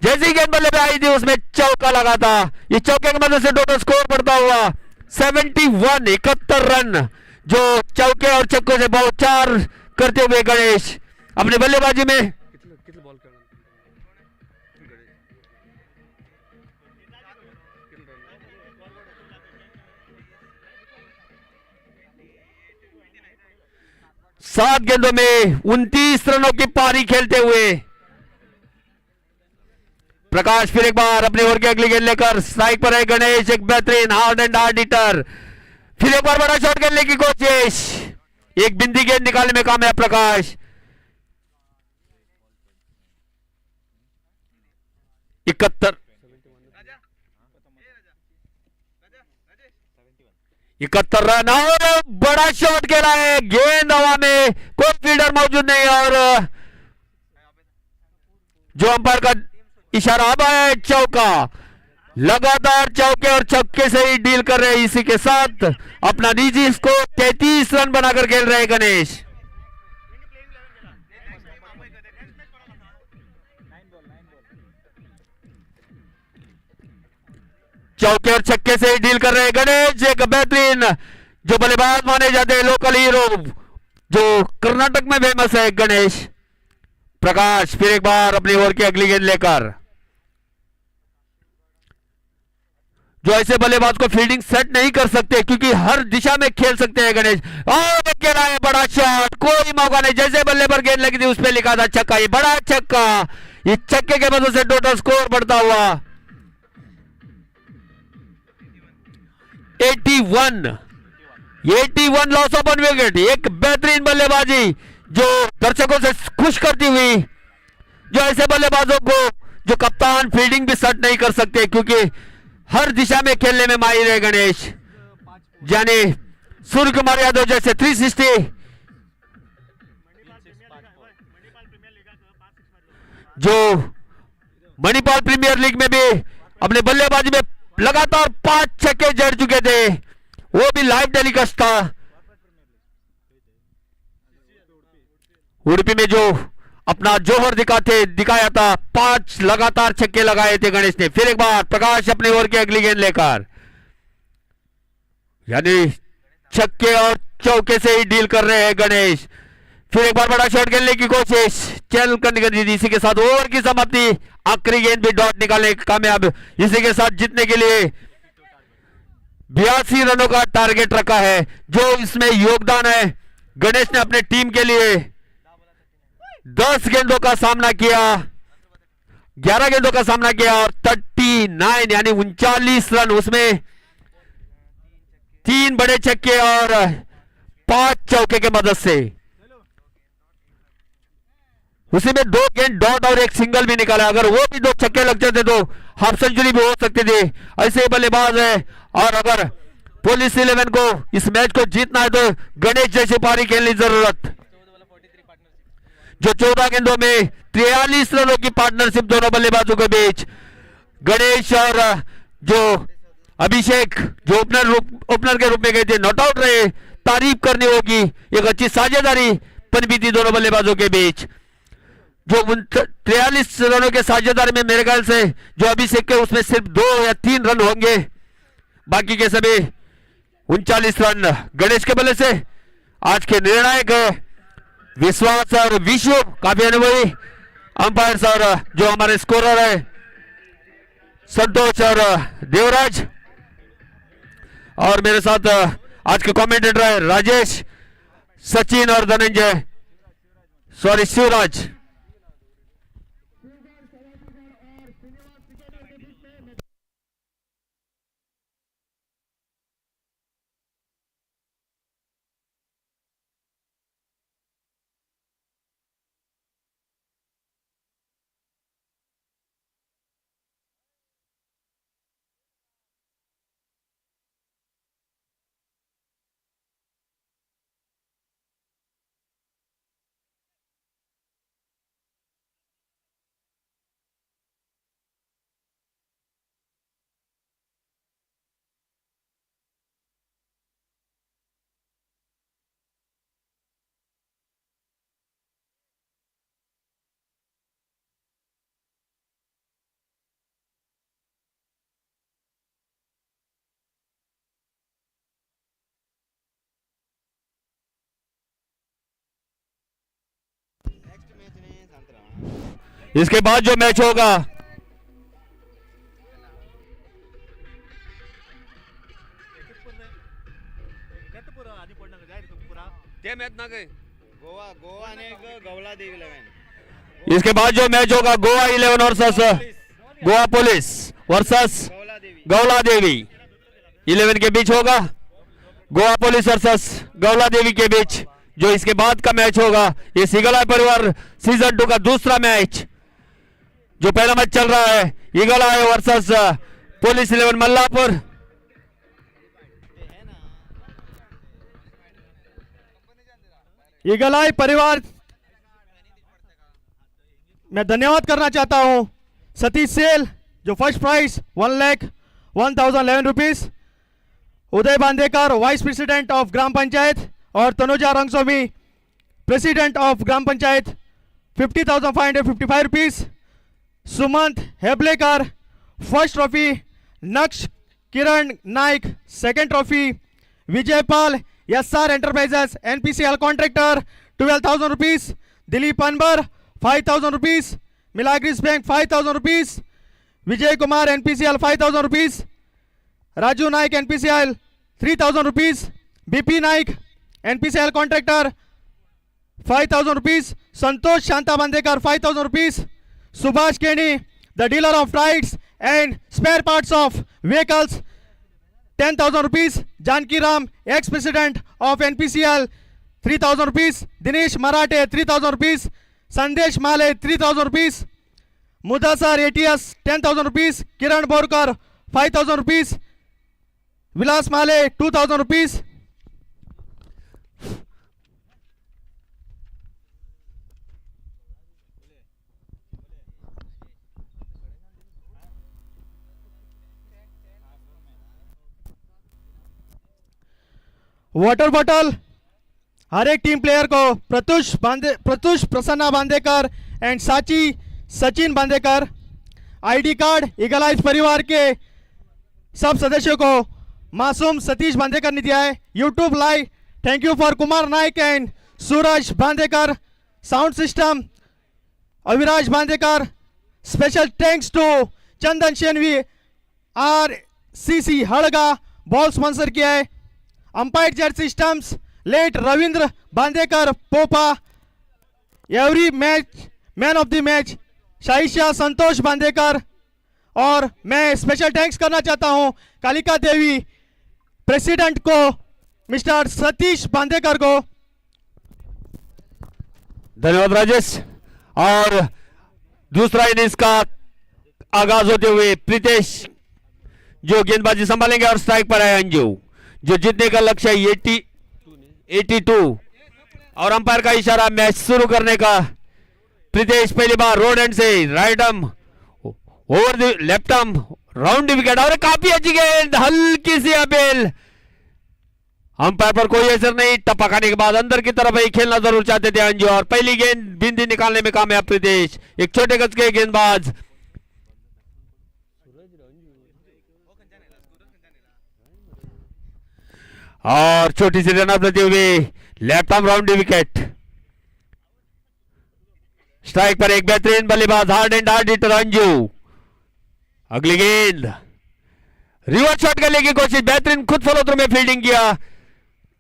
जैसी गेंद बल्ले पे आई थी उसमें चौका लगा था। इस चौके की मदद से टोटल स्कोर बढ़ता हुआ 71 71 रन जो चौके और छक्कों से बहुचार करते हुए गणेश अपने बल्लेबाजी में। सात गेंदों में 29 रनों की पारी खेलते हुए प्रकाश फिर एक बार अपने ओवर की अगली गेंद लेकर स्ट्राइक पर है गणेश। एक बेहतरीन हार्ड एंड हार्ड हिटर, फिर एक बार बड़ा शॉट खेलने की कोशिश, एक बिंदी गेंद निकालने में कामयाब प्रकाश। 71 रन और बड़ा शॉट खेला है, गेंद हवा में, कोई फील्डर मौजूद नहीं और जो अंपायर का इशारा अब है चौका। लगातार चौके और छक्के से ही डील कर रहे हैं। इसी के साथ अपना निजी स्कोर 33 रन बनाकर खेल रहे हैं गणेश। चौके और छक्के से ही डील कर रहे हैं गणेश। एक बेहतरीन जो बल्लेबाज माने जाते हैं, लोकल हीरो जो कर्नाटक में फेमस है गणेश। प्रकाश फिर एक बार अपनी ओवर की अगली गेंद लेकर जो ऐसे बल्लेबाज को फील्डिंग सेट नहीं कर सकते क्योंकि हर दिशा में खेल सकते हैं गणेश। और खेला है बड़ा शॉट, कोई मौका नहीं, जैसे बल्ले पर गेंद लगी थी उस पर लिखा था छक्का। ये बड़ा छक्का, इस छक्के के वजह से टोटल स्कोर बढ़ता हुआ 81 लॉस ऑफ 1 विकेट। एक बेहतरीन बल्लेबाजी जो दर्शकों से खुश करती हुई, जो ऐसे बल्लेबाजों को जो कप्तान फील्डिंग भी सेट नहीं कर सकते क्योंकि हर दिशा में खेलने में माहिर है गणेश, यानी सूर्य कुमार यादव जैसे 360, जो मणिपाल प्रीमियर लीग में भी अपने बल्लेबाजी में लगातार 5 छक्के जड़ चुके थे, वो भी लाइव टेलीकास्ट था। उडुपी में जो अपना जोहर दिखाया था, 5 लगातार छक्के लगाए थे गणेश ने। फिर एक बार प्रकाश अपनी ओर की अगली गेंद लेकर, यानी छक्के और चौके से ही डील कर रहे हैं गणेश। फिर एक बार बड़ा शॉट खेलने की कोशिश, चैनल करने की, इसी के साथ ओवर की समाप्ति, आखिरी गेंद भी डॉट निकालने कामयाब। इसी के साथ जीतने के लिए 82 रनों का टारगेट रखा है, जो इसमें योगदान है गणेश ने अपने टीम के लिए 10 गेंदों का सामना किया, 11 गेंदों का सामना किया और 39 यानी 39 रन, उसमें 3 बड़े छक्के और 5 चौके के मदद से। उसी में 2 गेंद डॉट और 1 सिंगल भी निकाला। अगर वो भी 2 छक्के लग जाते तो हाफ सेंचुरी भी हो सकती थी। ऐसे बल्लेबाज है, और अगर पुलिस 11 को इस मैच को जीतना है तो गणेश जैसी पारी खेलनी जरूरत, जो 14 गेंदों में 43 रनों की पार्टनरशिप दोनों बल्लेबाजों के बीच। गणेश और जो अभिषेक जो ओपनर के रूप में गए थे, नॉट आउट रहे, तारीफ करनी होगी। एक अच्छी साझेदारी पनपी थी दोनों बल्लेबाजों के बीच। जो 43 रनों के साझेदारी में मेरे ख्याल से जो अभिषेक के उसमें सिर्फ 2 या 3 रन होंगे, बाकी के सभी 39 रन गणेश के बल्ले से। आज के निर्णायक है विश्वास और विश्व, काफी अनुभवी अंपायर्स, और जो हमारे स्कोरर है संतोष और देवराज, और मेरे साथ आज के कमेंटेटर है राजेश, सचिन और धनंजय, सॉरी शिवराज। इसके बाद जो मैच होगा इसके बाद जो मैच होगा Goa 11 versus Goa police versus Gaula Devi 11 के बीच होगा। गोवा पुलिस वर्सेस गौला देवी के बीच जो इसके बाद का मैच होगा, ये ईगल आई परिवार सीजन 2 का दूसरा मैच। जो पहला मैच चल रहा है eagle eye versus police 11 Mallapur. Eagle eye परिवार मैं धन्यवाद करना चाहता हूं सतीश सेल जो first prize 1,01,011 rupees, Uday Bandekar vice president of gram panchayat और Tanuja Rangaswami president of gram panchayat 50,555 rupees, Sumant Hebalekar first trophy, Naksh Kiran Naik second trophy, Vijaypal SR enterprises NPCL contractor 12,000 rupees, Dilip Anbar 5,000 rupees, Milagres bank 5,000 rupees, Vijay Kumar NPCL 5,000 rupees, Raju Naik NPCL 3,000 rupees, BP Naik NPCL contractor 5,000 rupees, Santosh Shanta Bandekar 5,000 rupees, Subhash Keni the dealer of rides and spare parts of vehicles 10,000 rupees. Janki Ram, ex-president of NPCL, 3,000 rupees. Dinesh Marathe, 3,000 rupees. Sandesh Male, 3,000 rupees. Mudasar ATS, 10,000 rupees. Kiran Borkar, 5,000 rupees. Vilas Male, 2,000 rupees. Water bottle हर एक team player को Pratyush Prasanna Bandekar and Sachi Sachin Bandekar. ID card eagle eyes परिवार के सब सदस्यों को मासूम सतीश बांदेकर ने दिया है। YouTube live thank you for Kumar Naik and Suraj Bandekar. Sound system Aviraj Bandekar. Special thanks to Chandan Shenvi RCC हड़गा बॉल स्पॉन्सर किया है। Umpire jet systems late Ravindra Bandekar पोपा। Every match man of the match शाइशा संतोष बांदेकर। और मैं स्पेशल थैंक्स करना चाहता हूं कालिका देवी प्रेसिडेंट को मिस्टर सतीश बांदेकर को। धन्यवाद राजेश। और दूसरा इनिंग्स का आगाज होते हुए प्रीतेश जो गेंदबाजी संभालेंगे और स्ट्राइक पर है अंजू जो जीतने का लक्ष्य 82 और अंपायर का इशारा मैच शुरू करने का। प्रीतेश पहली बार रोड एंड से right arm over the left arm round wicket और काफी अच्छी गेंद हल्की सी अपील। अंपायर पर कोई असर नहीं। टप्पा खाने के बाद अंदर की तरफ ही खेलना जरूर चाहते थे अंजू और पहली गेंद बिंदी निकालने में कामयाब प्रीतेश। एक छोटे गज के गेंदबाज और छोटी सी रन देते हुए left arm round wicket. Strike पर एक बेहतरीन बल्लेबाज hard and hard hitter Anju. अगली गेंद रिवर्स शॉट करने की कोशिश बेहतरीन खुद फॉलो थ्रू में फील्डिंग किया।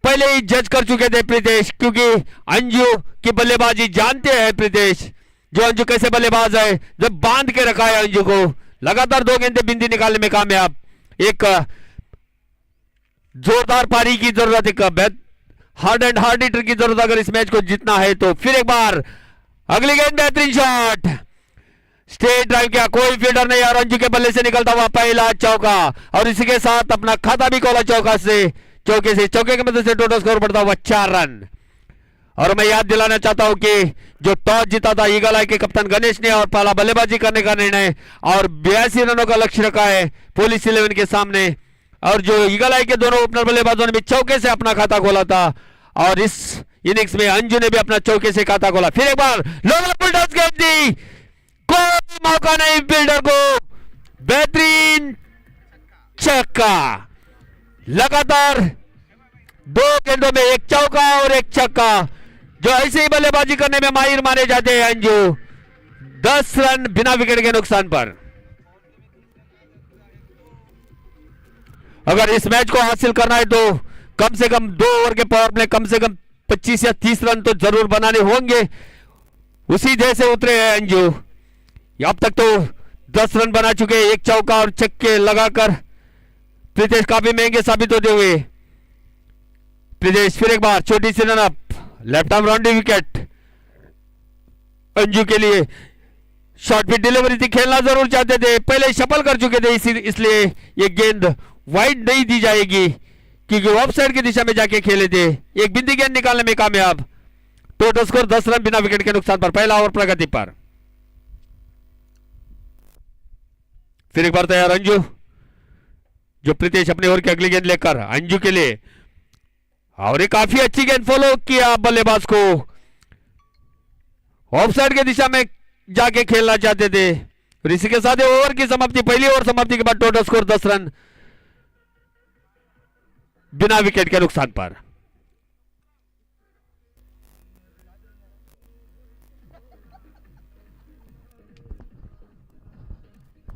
पहले ही जज कर चुके थे प्रीतेश क्योंकि अंजू की बल्लेबाजी जानते हैं प्रीतेश जो अंजू कैसे बल्लेबाज है। जब बांध के रखा है अंजू को लगातार 2 गेंदें बिंदी निकालने में कामयाब। एक जोरदार पारी की जरूरत है। हार्ड एंड हार्ड हिटर की जरूरत अगर इस मैच को जीतना है तो। फिर एक बार अगली गेंद बेहतरीन शॉट स्ट्रेट ड्राइव किया कोई फील्डर नहीं और अंजू के बल्ले से निकलता हुआ पहला चौका और इसी के साथ अपना खाता भी खोला चौके की मदद से टोटल स्कोर बढ़ता हुआ 4 रन। और मैं याद दिलाना चाहता हूं कि जो टॉस जीता था ईगल आई के कप्तान गणेश ने और पहला बल्लेबाजी करने का निर्णय और 82 रनों का लक्ष्य रखा है पुलिस 11 के सामने। और जो ईगल आई के दोनों ओपनर बल्लेबाजों ने भी चौके से अपना खाता खोला था और इस इनिंग्स में अंजू ने भी अपना चौके से खाता खोला। फिर एक बार लोअर बुलडॉग्स गेंद दी कोई मौका नहीं फील्डर को बेहतरीन छक्का। लगातार 2 गेंदों में एक चौका और एक छक्का। जो ऐसे ही बल्लेबाजी करने में माहिर माने जाते हैं अंजू। 10 रन बिना विकेट के नुकसान पर। अगर इस मैच को हासिल करना है तो कम से कम 2 ओवर के पावर प्ले कम से कम 25 या 30 रन तो जरूर बनाने होंगे। उसी ध्येय से उतरे हैं अंजू। अब तक तो 10 रन बना चुके हैं, एक चौका और छक्के लगाकर प्रीतेश काफी महंगे साबित होते हुए। प्रीतेश फिर एक बार छोटी सी run up left arm round wicket Anju के लिए। शॉर्ट पिच डिलीवरी थी, खेलना जरूर चाहते थे, पहले शफल कर चुके थे इसलिए ये गेंद वाइड नहीं दी जाएगी क्योंकि ऑफ साइड की दिशा में जाके खेले थे। एक बिंदी गेंद निकालने में कामयाब। टोटल स्कोर 10 रन बिना विकेट के नुकसान पर। पहला ओवर प्रगति पर। फिर एक बार तैयार अंजू जो प्रीतेश अपने ओवर की अगली गेंद लेकर अंजू के लिए और एक काफी अच्छी गेंद फॉलो किया बल्लेबाज को। ऑफ साइड की दिशा में जाके खेलना चाहते थे और इसी के साथ ओवर की समाप्ति। पहली ओवर समाप्ति के बाद टोटल स्कोर 10 रन बिना विकेट के नुकसान पर।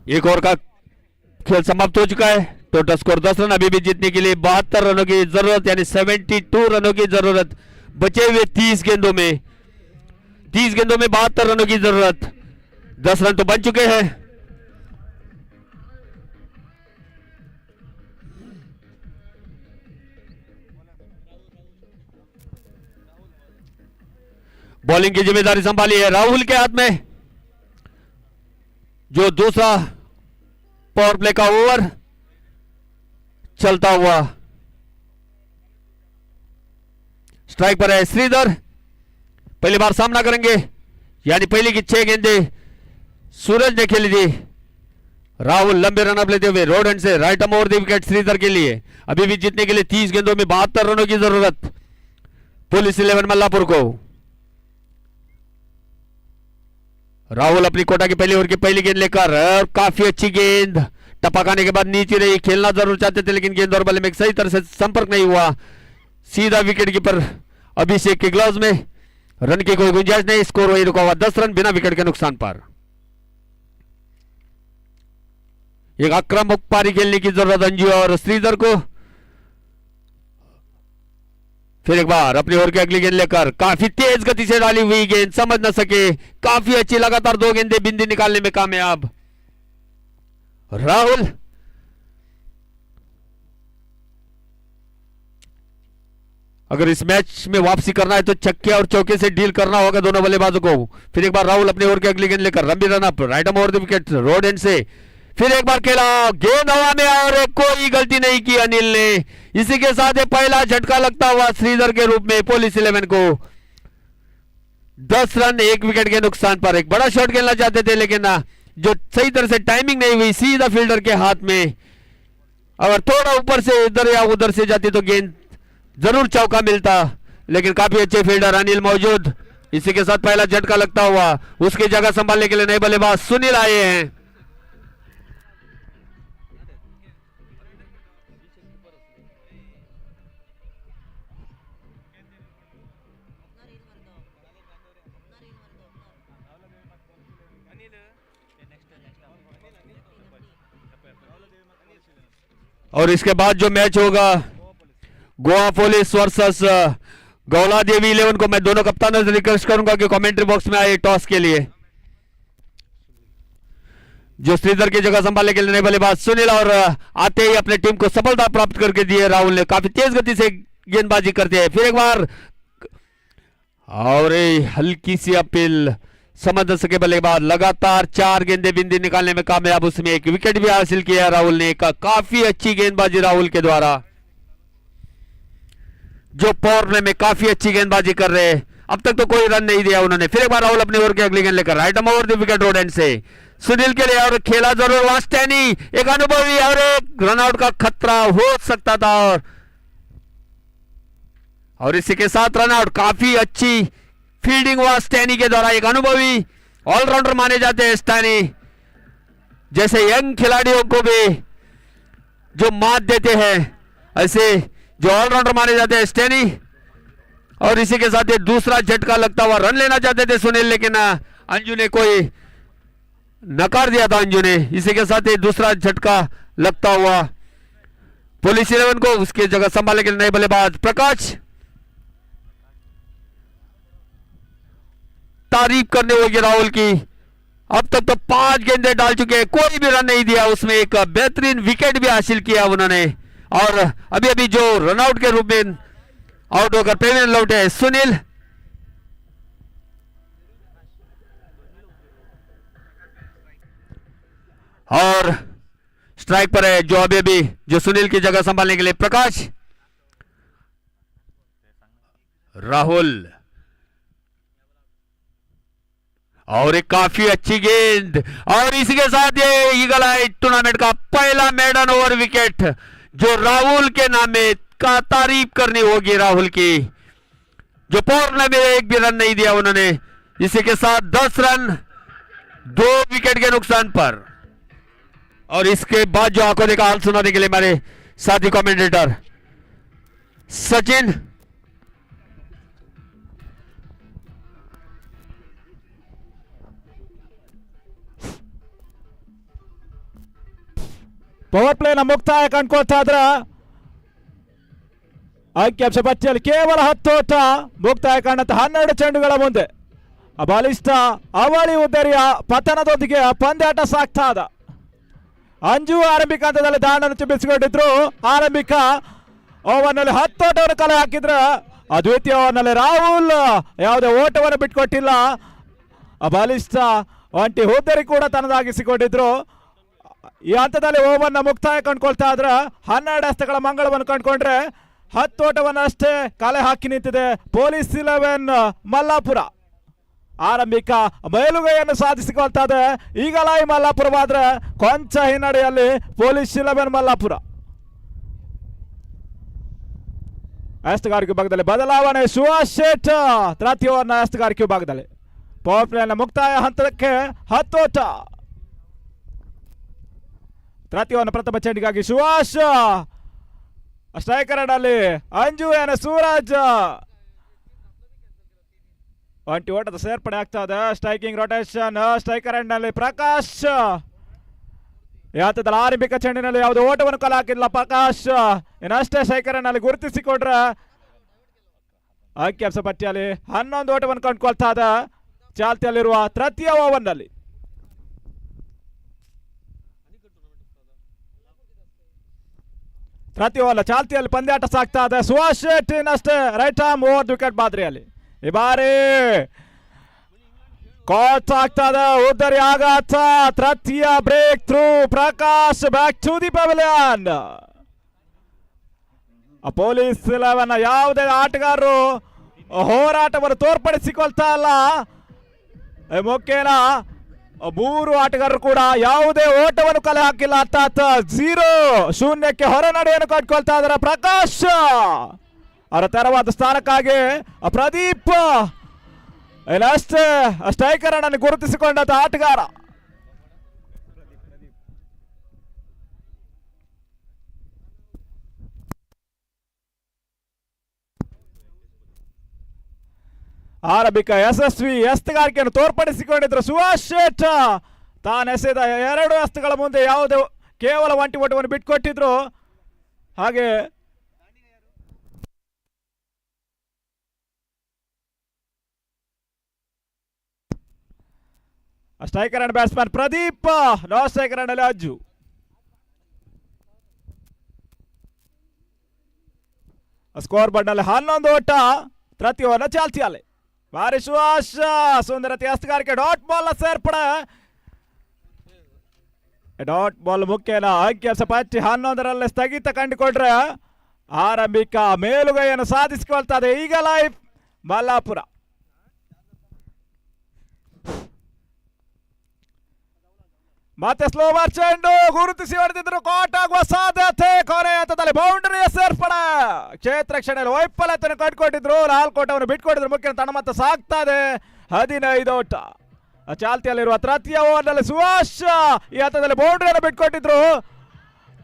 एक ओवर का खेल समाप्त हो चुका है। Total score 10 run. अभी भी जीतने के लिए 72 रनों की जरूरत यानी 72 रनों की जरूरत। बचे हुए 30 गेंदों में 72 रनों की जरूरत। 10 रन तो बन चुके हैं। बॉलिंग की जिम्मेदारी संभाली है राहुल के हाथ में, जो दूसरा पावर प्ले का ओवर चलता हुआ। स्ट्राइक पर है श्रीधर, पहली बार सामना करेंगे, यानी पहली की 6 गेंदे सूरज ने खेली थी। राहुल लंबे रन अप लेते हुए रोड एंड से right um over the wicket Sridhar के लिए। अभी भी जीतने के लिए 30 गेंदों में 72 रनों की जरूरत पुलिस 11 मल्लापुर को। राहुल अपनी कोटा की पहली ओवर की पहली गेंद लेकर, और काफी अच्छी गेंद टपकाने के बाद नीचे रही। खेलना जरूर चाहते थे लेकिन गेंद और बल्ले में सही तरह से संपर्क नहीं हुआ। सीधा विकेट कीपर अभिषेक के ग्लव्स में। रन की कोई गुंजाइश नहीं, स्कोर वही रुका हुआ 10 रन बिना विकेट के नुकसान पर। एक आक्रामक पारी खेलने की जरूरत अंजू और श्रीधर को। फिर एक बार अपनी ओर की अगली गेंद लेकर, काफी तेज गति से डाली हुई गेंद, समझ न सके, काफी अच्छी, लगातार 2 गेंदें बिंदी निकालने में कामयाब राहुल। अगर इस मैच में वापसी करना है तो छक्के और चौके से डील करना होगा दोनों बल्लेबाजों को। फिर एक बार राहुल अपने ओवर की अगली गेंद लेकर, लंबी run up, right um over the wicket, road end से। फिर एक बार खेला, गेंद हवा में और कोई गलती नहीं की अनिल ने। इसी के साथ पहला झटका लगता हुआ श्रीधर के रूप में पुलिस 11 को। 10 रन 1 विकेट के नुकसान पर। एक बड़ा शॉट खेलना चाहते थे लेकिन जो सही तरह से टाइमिंग नहीं हुई, सीधा फील्डर के हाथ में। अगर थोड़ा ऊपर से इधर या उधर से जाती तो गेंद जरूर चौका मिलता, लेकिन काफी अच्छे फील्डर अनिल मौजूद। इसी के साथ पहला झटका लगता हुआ। उसकी जगह संभालने के लिए नए बल्लेबाज सुनील आए हैं। और इसके बाद जो मैच होगा गोवा पुलिस वर्सेस गौला देवी 11 को, मैं दोनों कप्तानों से रिक्वेस्ट करूंगा कि कमेंट्री बॉक्स में आए टॉस के लिए। जो श्रीधर की जगह संभालने के लिए नए बल्लेबाज सुनील, और आते ही अपने टीम को सफलता प्राप्त करके दिए राहुल ने। काफी तेज गति से गेंदबाजी करते हैं। फिर एक बार और हल्की सी अपील, समझ न सके बल्लेबाज। लगातार 4 गेंदे बिंदी निकालने में कामयाब, उसमें 1 विकेट भी हासिल किया राहुल ने। काफी अच्छी गेंदबाजी राहुल के द्वारा, जो पावर प्ले में काफी अच्छी गेंदबाजी कर रहे हैं। अब तक तो कोई रन नहीं दिया उन्होंने। फिर एक बार राहुल अपने ओवर की अगली गेंद लेकर, right um over the wicket, road end से सुनील के लिए। और खेला जरूर वहां स्टैनी, एक अनुभवी, और एक रनआउट का खतरा हो सकता था। और इसी के साथ रनआउट। काफी अच्छी फील्डिंग हुआ स्टैनी के द्वारा। एक अनुभवी ऑलराउंडर माने जाते हैं स्टैनी, जैसे यंग खिलाड़ियों को भी जो मात देते हैं, ऐसे जो ऑलराउंडर माने जाते हैं स्टैनी। और इसी के साथ ये दूसरा झटका लगता हुआ। रन लेना चाहते थे सुनील, लेकिन अंजू ने कोई नकार दिया था अंजू ने। इसी के साथ ये दूसरा झटका लगता हुआ पुलिस 11 को। उसकी जगह संभालने के लिए नए बल्लेबाज प्रकाश। तारीफ करने होगी राहुल की। अब तक तो 5 गेंदें डाल चुके हैं, कोई भी रन नहीं दिया। उसमें एक बेहतरीन विकेट भी हासिल किया उन्होंने। और अभी अभी जो रनआउट के रूप में आउट होकर पेविलियन लौटे हैं सुनील। और स्ट्राइक पर है जो अभी जो सुनील की जगह संभालने के लिए प्रकाश। राहुल, और एक काफी अच्छी गेंद। और इसी के साथ ये ईगल आई टूर्नामेंट का पहला मेडन ओवर विकेट, जो राहुल के नाम में का तारीफ करनी होगी राहुल की, जो पावर में 1 भी रन नहीं दिया उन्होंने। इसी के साथ 10 रन 2 विकेट के नुकसान पर। और इसके बाद जो आंखों देखा हाल सुनाने के लिए हमारे साथी कमेंटेटर सचिन। ಪವರ್ ಪ್ಲೇನ ಮುಕ್ತಾಯ ಕಂಡ್ಕೊಳ್ತಾ ಇದ್ರ ಅಂಕಿಅಂಶ ಪಟ್ಟಿಯಲ್ಲಿ ಕೇವಲ 10 ಓಟ ಮುಕ್ತಾಯ ಕಾಣುತ್ತೆ 12 ಚೆಂಡುಗಳ ಮುಂದೆ. ಬಲಿಷ್ಠ ಅವಳಿ ಉದ್ದರಿಯ ಪತನದೊಂದಿಗೆ ಪಂದ್ಯಾಟ ಸಾಗ್ತಾ ಇದೆ. ಅಂಜು ಆರಂಭಿಕ ಹಂತದಲ್ಲಿ ದಾಂಡನ್ನು ಚುಂಬಿಸಿಕೊಂಡಿದ್ರು. ಆರಂಭಿಕ ಓವರ್ನಲ್ಲಿ 10 ಓಟವನ್ನು ಕಲೆ ಹಾಕಿದ್ರೆ ದ್ವಿತೀಯ ಓವರ್ನಲ್ಲಿ ರಾಹುಲ್ ಯಾವುದೇ ಓಟವನ್ನು ಬಿಟ್ಕೊಟ್ಟಿಲ್ಲ. ಬಲಿಷ್ಠ ಒಂಟಿ ಹುದ್ದರಿ ಕೂಡ ತನ್ನದಾಗಿಸಿಕೊಂಡಿದ್ರು. ಈ ಹಂತದಲ್ಲಿ ಓವರ್ನ ಮುಕ್ತಾಯ ಕಂಡುಕೊಳ್ತಾ ಇದ್ರೆ 12 ಹಸ್ತಗಳ ಮಂಗಳವನ್ನು ಕಂಡುಕೊಂಡ್ರೆ 10 ಓಟವನ್ನು ಅಷ್ಟೇ ಕಲೆ ಹಾಕಿ ನಿಂತಿದೆ ಪೊಲೀಸ್ 11 ಮಲ್ಲಾಪುರ. ಆರಂಭಿಕ ಮೇಲುಗೈಯನ್ನು ಸಾಧಿಸಿಕೊಳ್ತಾ ಇದೆ ಈಗಲ ಈ ಮಲ್ಲಾಪುರವಾದ್ರೆ ಕೊಂಚ ಹಿನ್ನಡೆಯಲ್ಲಿ ಪೊಲೀಸ್ 11 ಮಲ್ಲಾಪುರ. ಎಸ್ತುಗಾರಿಕೆ ಭಾಗದಲ್ಲಿ ಬದಲಾವಣೆ. ಸುಹಾಸ್ ಶೇಟ್ ತೃತೀಯ ಓವರ್ನ ಎಸ್ತುಗಾರಿಕೆ ಭಾಗದಲ್ಲಿ ಪವರ್ ಪ್ಲೇನ ಮುಕ್ತಾಯ ಹಂತಕ್ಕೆ 10 ಓಟ. ತೃತೀಯ ಓವರ್ನ ಪ್ರಥಮ ಚೆಂಡಿಗಾಗಿ ಸುಹಾಸ್, ಸ್ಟ್ರೈಕರ್ ಅಲ್ಲಿ ಅಂಜು ಎನ್ ಸೂರಜ್. ಒಂಟಿ ಓಟದ ಸೇರ್ಪಡೆ ಆಗ್ತಾ ಇದೆ. ಸ್ಟ್ರೈಕಿಂಗ್ ರೊಟೇಷನ್ ಸ್ಟ್ರೈಕರ್ ನಲ್ಲಿ ಪ್ರಕಾಶ್. ಈ ಹಂತದಲ್ಲಿ ಆರಂಭಿಕ ಚೆಂಡಿನಲ್ಲಿ ಯಾವುದೇ ಓಟವನ್ನು ಕಲೆ ಹಾಕಿಲ್ಲ ಪ್ರಕಾಶ್. ಇನ್ನಷ್ಟೇ ಸ್ಟ್ರೈಕರ್ ನಲ್ಲಿ ಗುರುತಿಸಿಕೊಂಡ್ರೆ ಅಂಕಿಅಂಶ ಪಟ್ಟಿಯಲ್ಲಿ 11 ಓಟವನ್ನು ಕಂಡುಕೊಳ್ತಾ ಇದೆ ಚಾಲ್ತಿಯಲ್ಲಿರುವ ತೃತೀಯ ಓವರ್ನಲ್ಲಿ. ತೃತೀಯ ಓವರ್ ಚಾಲ್ತಿಯಲ್ಲಿ ಪಂದ್ಯಾಟ ಸಾಗ್ತಾ ಇದೆ. ಸುಹಾಸ್ ಶೆಟ್ಟಿ ಇನ್ನಷ್ಟೇ ರೈಟ್ ಆರ್ಮ್ ಓವರ್ ವಿಕೆಟ್ ಬಾದ್ರಿಯಲ್ಲಿ ಈ ಬಾರಿ ಕಾಟ್ ಆಗ್ತಾ ಇದೆ. ಉದ್ದರಿ ಆಘಾತ. ತೃತೀಯ break through. Prakash back to the pavilion. Police 11 ಯಾವುದೇ ಆಟಗಾರರು ಹೋರಾಟವನ್ನು ತೋರ್ಪಡಿಸಿಕೊಳ್ತಾ ಇಲ್ಲ. ಮುಖ್ಯನ 3 ಆಟಗಾರರು ಕೂಡ ಯಾವುದೇ ಓಟವನ್ನು ಕಲೆ ಹಾಕಿಲ್ಲ. ಅರ್ಥಾತ್ 0 ಶೂನ್ಯಕ್ಕೆ ಹೊರನಡೆಯನ್ನು ಕಂಡುಕೊಳ್ತಾ ಇದ್ದಾರೆ ಪ್ರಕಾಶ್. ಅವರ ತೆರವಾದ ಸ್ಥಾನಕ್ಕಾಗಿ ಪ್ರದೀಪ್ ಇನ್ನಷ್ಟೇ ಸ್ಟ್ರೈಕರ್ ಅನ್ನು ಗುರುತಿಸಿಕೊಂಡಂತ ಆಟಗಾರ. ಆರಂಭಿಕ ಯಶಸ್ವಿ ಎಸ್ತುಗಾರಿಕೆಯನ್ನು ತೋರ್ಪಡಿಸಿಕೊಂಡಿದ್ರು ಸುಹಾಸ್ ಶೇಟ್. ತಾನೆಸೆದ 2 ಎಸ್ತುಗಳ ಮುಂದೆ ಯಾವುದೇ ಕೇವಲ ಒಂಟಿ ಓಟವನ್ನು ಬಿಟ್ಕೊಟ್ಟಿದ್ರು. ಹಾಗೆ striker end batsman Pradeep. Non striker end Ajju. Score board ನಲ್ಲಿ 11 ಓಟ. ತೃತೀಯ ಓವರ್ನ ಚಾಲ್ತಿಯಲ್ಲಿ ಭಾರಿ ಸುಹಾಸ್ ಸುಂದರತೆ ಎಸ್ತುಗಾರಿಕೆ. ಡಾಟ್ ಬಾಲ್ ಸೇರ್ಪಡೆ. ಡಾಟ್ ಬಾಲ್ ಮುಖ್ಯನ ಅಂಕಿಅಂಶ ಪಟ್ಟಿ 11ರಲ್ಲಿ ಸ್ಥಗಿತ ಕಂಡುಕೊಂಡ್ರೆ ಆರಂಭಿಕ ಮೇಲುಗೈಯನ್ನು ಸಾಧಿಸಿಕೊಳ್ತಾ ಇದೆ ಈಗ ಲೈಫ್ ಮಲ್ಲಾಪುರ. ಮತ್ತೆ ಸ್ಲೋವರ್ ಚೆಂಡು ಗುರುತಿಸಿ ಹೊಡೆದಿದ್ರು. ಕಾಟ್ ಆಗುವ ಸಾಧ್ಯತೆ. ಕೊನೆ ಹಂತದಲ್ಲಿ ಬೌಂಡರಿಯ ಸೇರ್ಪಡೆ. ಕ್ಷೇತ್ರ ರಕ್ಷಣೆಯಲ್ಲಿ ವೈಫಲ್ಯತೆಯನ್ನು ಕಂಡುಕೊಂಡಿದ್ರು. 4 ಓಟವನ್ನು ಬಿಟ್ಕೊಟ್ಟಿದ್ರು. ಮುಖ್ಯ ತನ್ನ ಮತ್ತೆ ಸಾಗ್ತಾ ಇದೆ 15 ಓಟ. ಚಾಲ್ತಿಯಲ್ಲಿರುವ ತೃತೀಯ ಓವರ್ನಲ್ಲಿ ಸುಹಾಸ್ ಈ ಹಂತದಲ್ಲಿ ಬೌಂಡರಿಯನ್ನು ಬಿಟ್ಕೊಟ್ಟಿದ್ರು.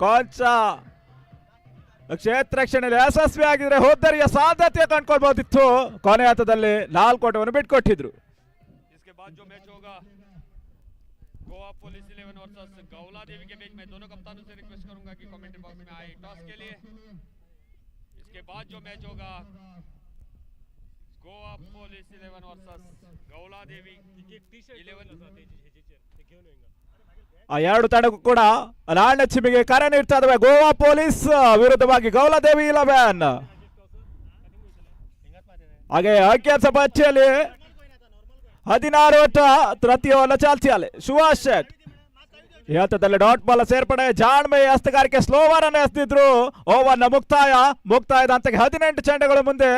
ಕೊಂಚ ಕ್ಷೇತ್ರ ರಕ್ಷಣೆಯಲ್ಲಿ ಯಶಸ್ವಿ ಆಗಿದ್ರೆ ಹೋದ್ದರಿಯ ಸಾಧ್ಯತೆ ಕಂಡುಕೊಳ್ಬಹುದಿತ್ತು. ಕೊನೆ ಹಂತದಲ್ಲಿ 4 ಓಟವನ್ನು ಬಿಟ್ಕೊಟ್ಟಿದ್ರು. गोवा पुलिस 11 वर्सेस गौला देवी के बीच में दोनों कप्तानों से रिक्वेस्ट करूंगा कि कमेंट्री बॉक्स में आए टॉस के लिए. इसके बाद जो मैच होगा गोवा पुलिस 11 वर्सेस गौला देवी 11. ಆ 2 ತಂಡಕ್ಕೂ ಕೂಡ ನಾಣ್ಯ ಚಿಮ್ಮಿಗೆ ಕರೆ ನೀಡ್ತಾ ಇದ್ದಾವೆ. ಗೋವಾ ಪೊಲೀಸ್ ವಿರುದ್ಧವಾಗಿ ಗೌಲಾದೇವಿ 11. ಹಾಗೆ ಅಂಕಿಅಂಶ ಪಟ್ಟಿಯಲ್ಲಿ 16 ಓಟ. ತೃತೀಯ ಓವರ್ನ ಚಾಲ್ತಿಯಲ್ಲಿ ಸುಹಾಸ್ ಶೆಟ್. ಈ ಹಂತದಲ್ಲಿ ಡಾಟ್ ಬಾಲ್ ಸೇರ್ಪಡೆ. ಜಾಣ್ಮೆ ಹಸ್ತಗಾರಿಕೆ ಸ್ಲೋವರ್ ಅನ್ನು ಎಸೆದಿದ್ರು. ಓವರ್ನ ಮುಕ್ತಾಯದ ಹಂತಕ್ಕೆ 18 ಚೆಂಡುಗಳ ಮುಂದೆ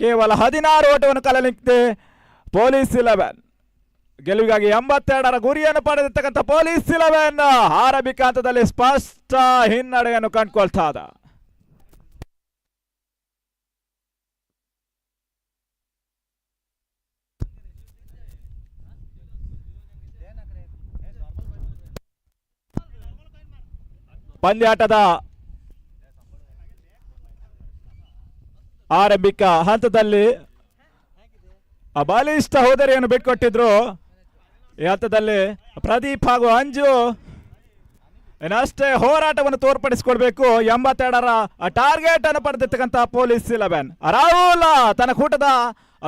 ಕೇವಲ 16 ಓಟವನ್ನು ಕಲೆ ನಿಂತಿದೆ ಪೊಲೀಸ್ 11. ಗೆಲುವಿಗಾಗಿ 82ರ ಗುರಿಯನ್ನು ಪಡೆದಿರ್ತಕ್ಕಂಥ ಪೊಲೀಸ್ 11 ಆರಂಭಿಕ ಹಂತದಲ್ಲಿ ಸ್ಪಷ್ಟ ಹಿನ್ನಡೆಯನ್ನು ಕಂಡುಕೊಳ್ತಾ ಇದೆ. ಪಂದ್ಯಾಟದ ಆರಂಭಿಕ ಹಂತದಲ್ಲಿ ಬಲಿಷ್ಠ ಹೋದರಿಯನ್ನು ಬಿಟ್ಕೊಟ್ಟಿದ್ರು. ಈ ಹಂತದಲ್ಲಿ ಪ್ರದೀಪ್ ಹಾಗೂ ಅಂಜು ಇನ್ನಷ್ಟೇ ಹೋರಾಟವನ್ನು ತೋರ್ಪಡಿಸಿಕೊಡ್ಬೇಕು. 82ರ ಟಾರ್ಗೆಟ್ ಅನ್ನು ಪಡೆದಿರ್ತಕ್ಕಂಥ ಪೊಲೀಸ್ 11. ರಾಹುಲ್ ತನ್ನ ಕೂಟದ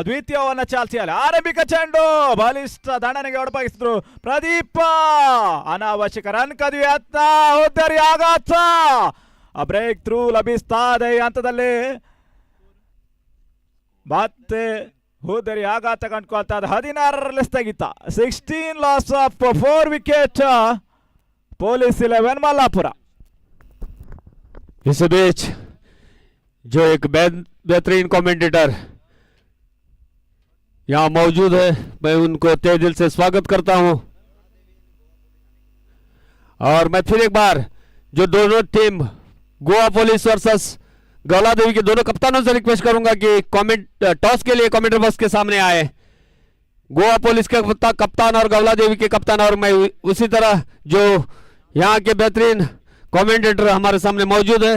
ದ್ವಿತೀಯವನ್ನ ಚಾಲ್ತಿಯಲ್ಲಿ ಆರಂಭಿಕ ಚೆಂಡು ಬಲಿಷ್ಠ ದಂಡನೆಗೆ ಒಳಪಡಿಸಿದ್ರು. ಪ್ರದೀಪ್ ಅನಾವಶ್ಯಕ ರನ್ ಕದಿವಿ ಯತ್ನ. ಉದ್ದರಿ ಆಘಾತ. ಬ್ರೇಕ್ ಥ್ರೂ ಲಭಿಸ್ತಾ ಇದೆ ಈ ಹಂತದಲ್ಲಿ. ಮತ್ತೆ ಹೋದರಿ ಆಘಾತ ಕಂಡ್ಕೊಳ್ತಾ ಇದೆ. 16ರಲ್ಲಿ ಸ್ಥಗಿತ. 16 loss of 4 wicket police 11 Mallapura. इस बीच जो एक बेहतरीन कमेंटेटर यहाँ मौजूद है, मैं उनको तहे दिल से स्वागत करता हूं। और मैं फिर एक बार जो दोनों team Goa police versus Gaula Devi के दोनों कप्तानों से रिक्वेस्ट करूंगा कि टॉस के लिए कमेंटर बॉक्स के सामने आए। गोवा पुलिस के कप्तान और गौला देवी के कप्तान, और मैं उसी तरह जो यहाँ के बेहतरीन कमेंटेटर हमारे सामने मौजूद है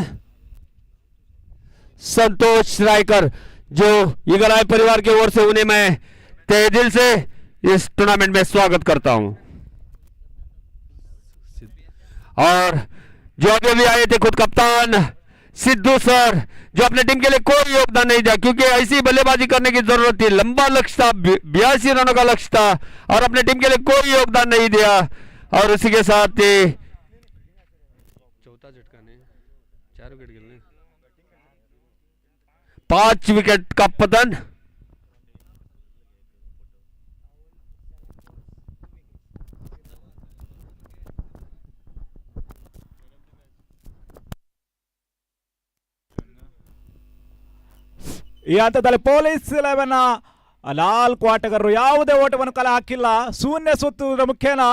संतोष रायकर, जो ईगल आई परिवार की ओर से उन्हें मैं तहे दिल से इस टूर्नामेंट में स्वागत करता हूं। और जो अभी भी आए थे खुद कप्तान सिद्धू सर, जो अपने टीम के लिए कोई योगदान नहीं दिया क्योंकि ऐसी बल्लेबाजी करने की जरूरत थी। लंबा लक्ष्य था, 82 रनों का लक्ष्य था और अपने टीम के लिए कोई योगदान नहीं दिया। और उसी के साथ ही चौथा झटका ने 4 विकेट गिरने, 5 विकेट का पतन। ಈ ಹಂತದಲ್ಲಿ ಪೊಲೀಸ್ 11 4 ಆಟಗಾರರು ಯಾವುದೇ ಓಟವನ್ನು ಕಲೆ ಹಾಕಿಲ್ಲ. ಶೂನ್ಯ ಸುತ್ತು ಮುಖೇನ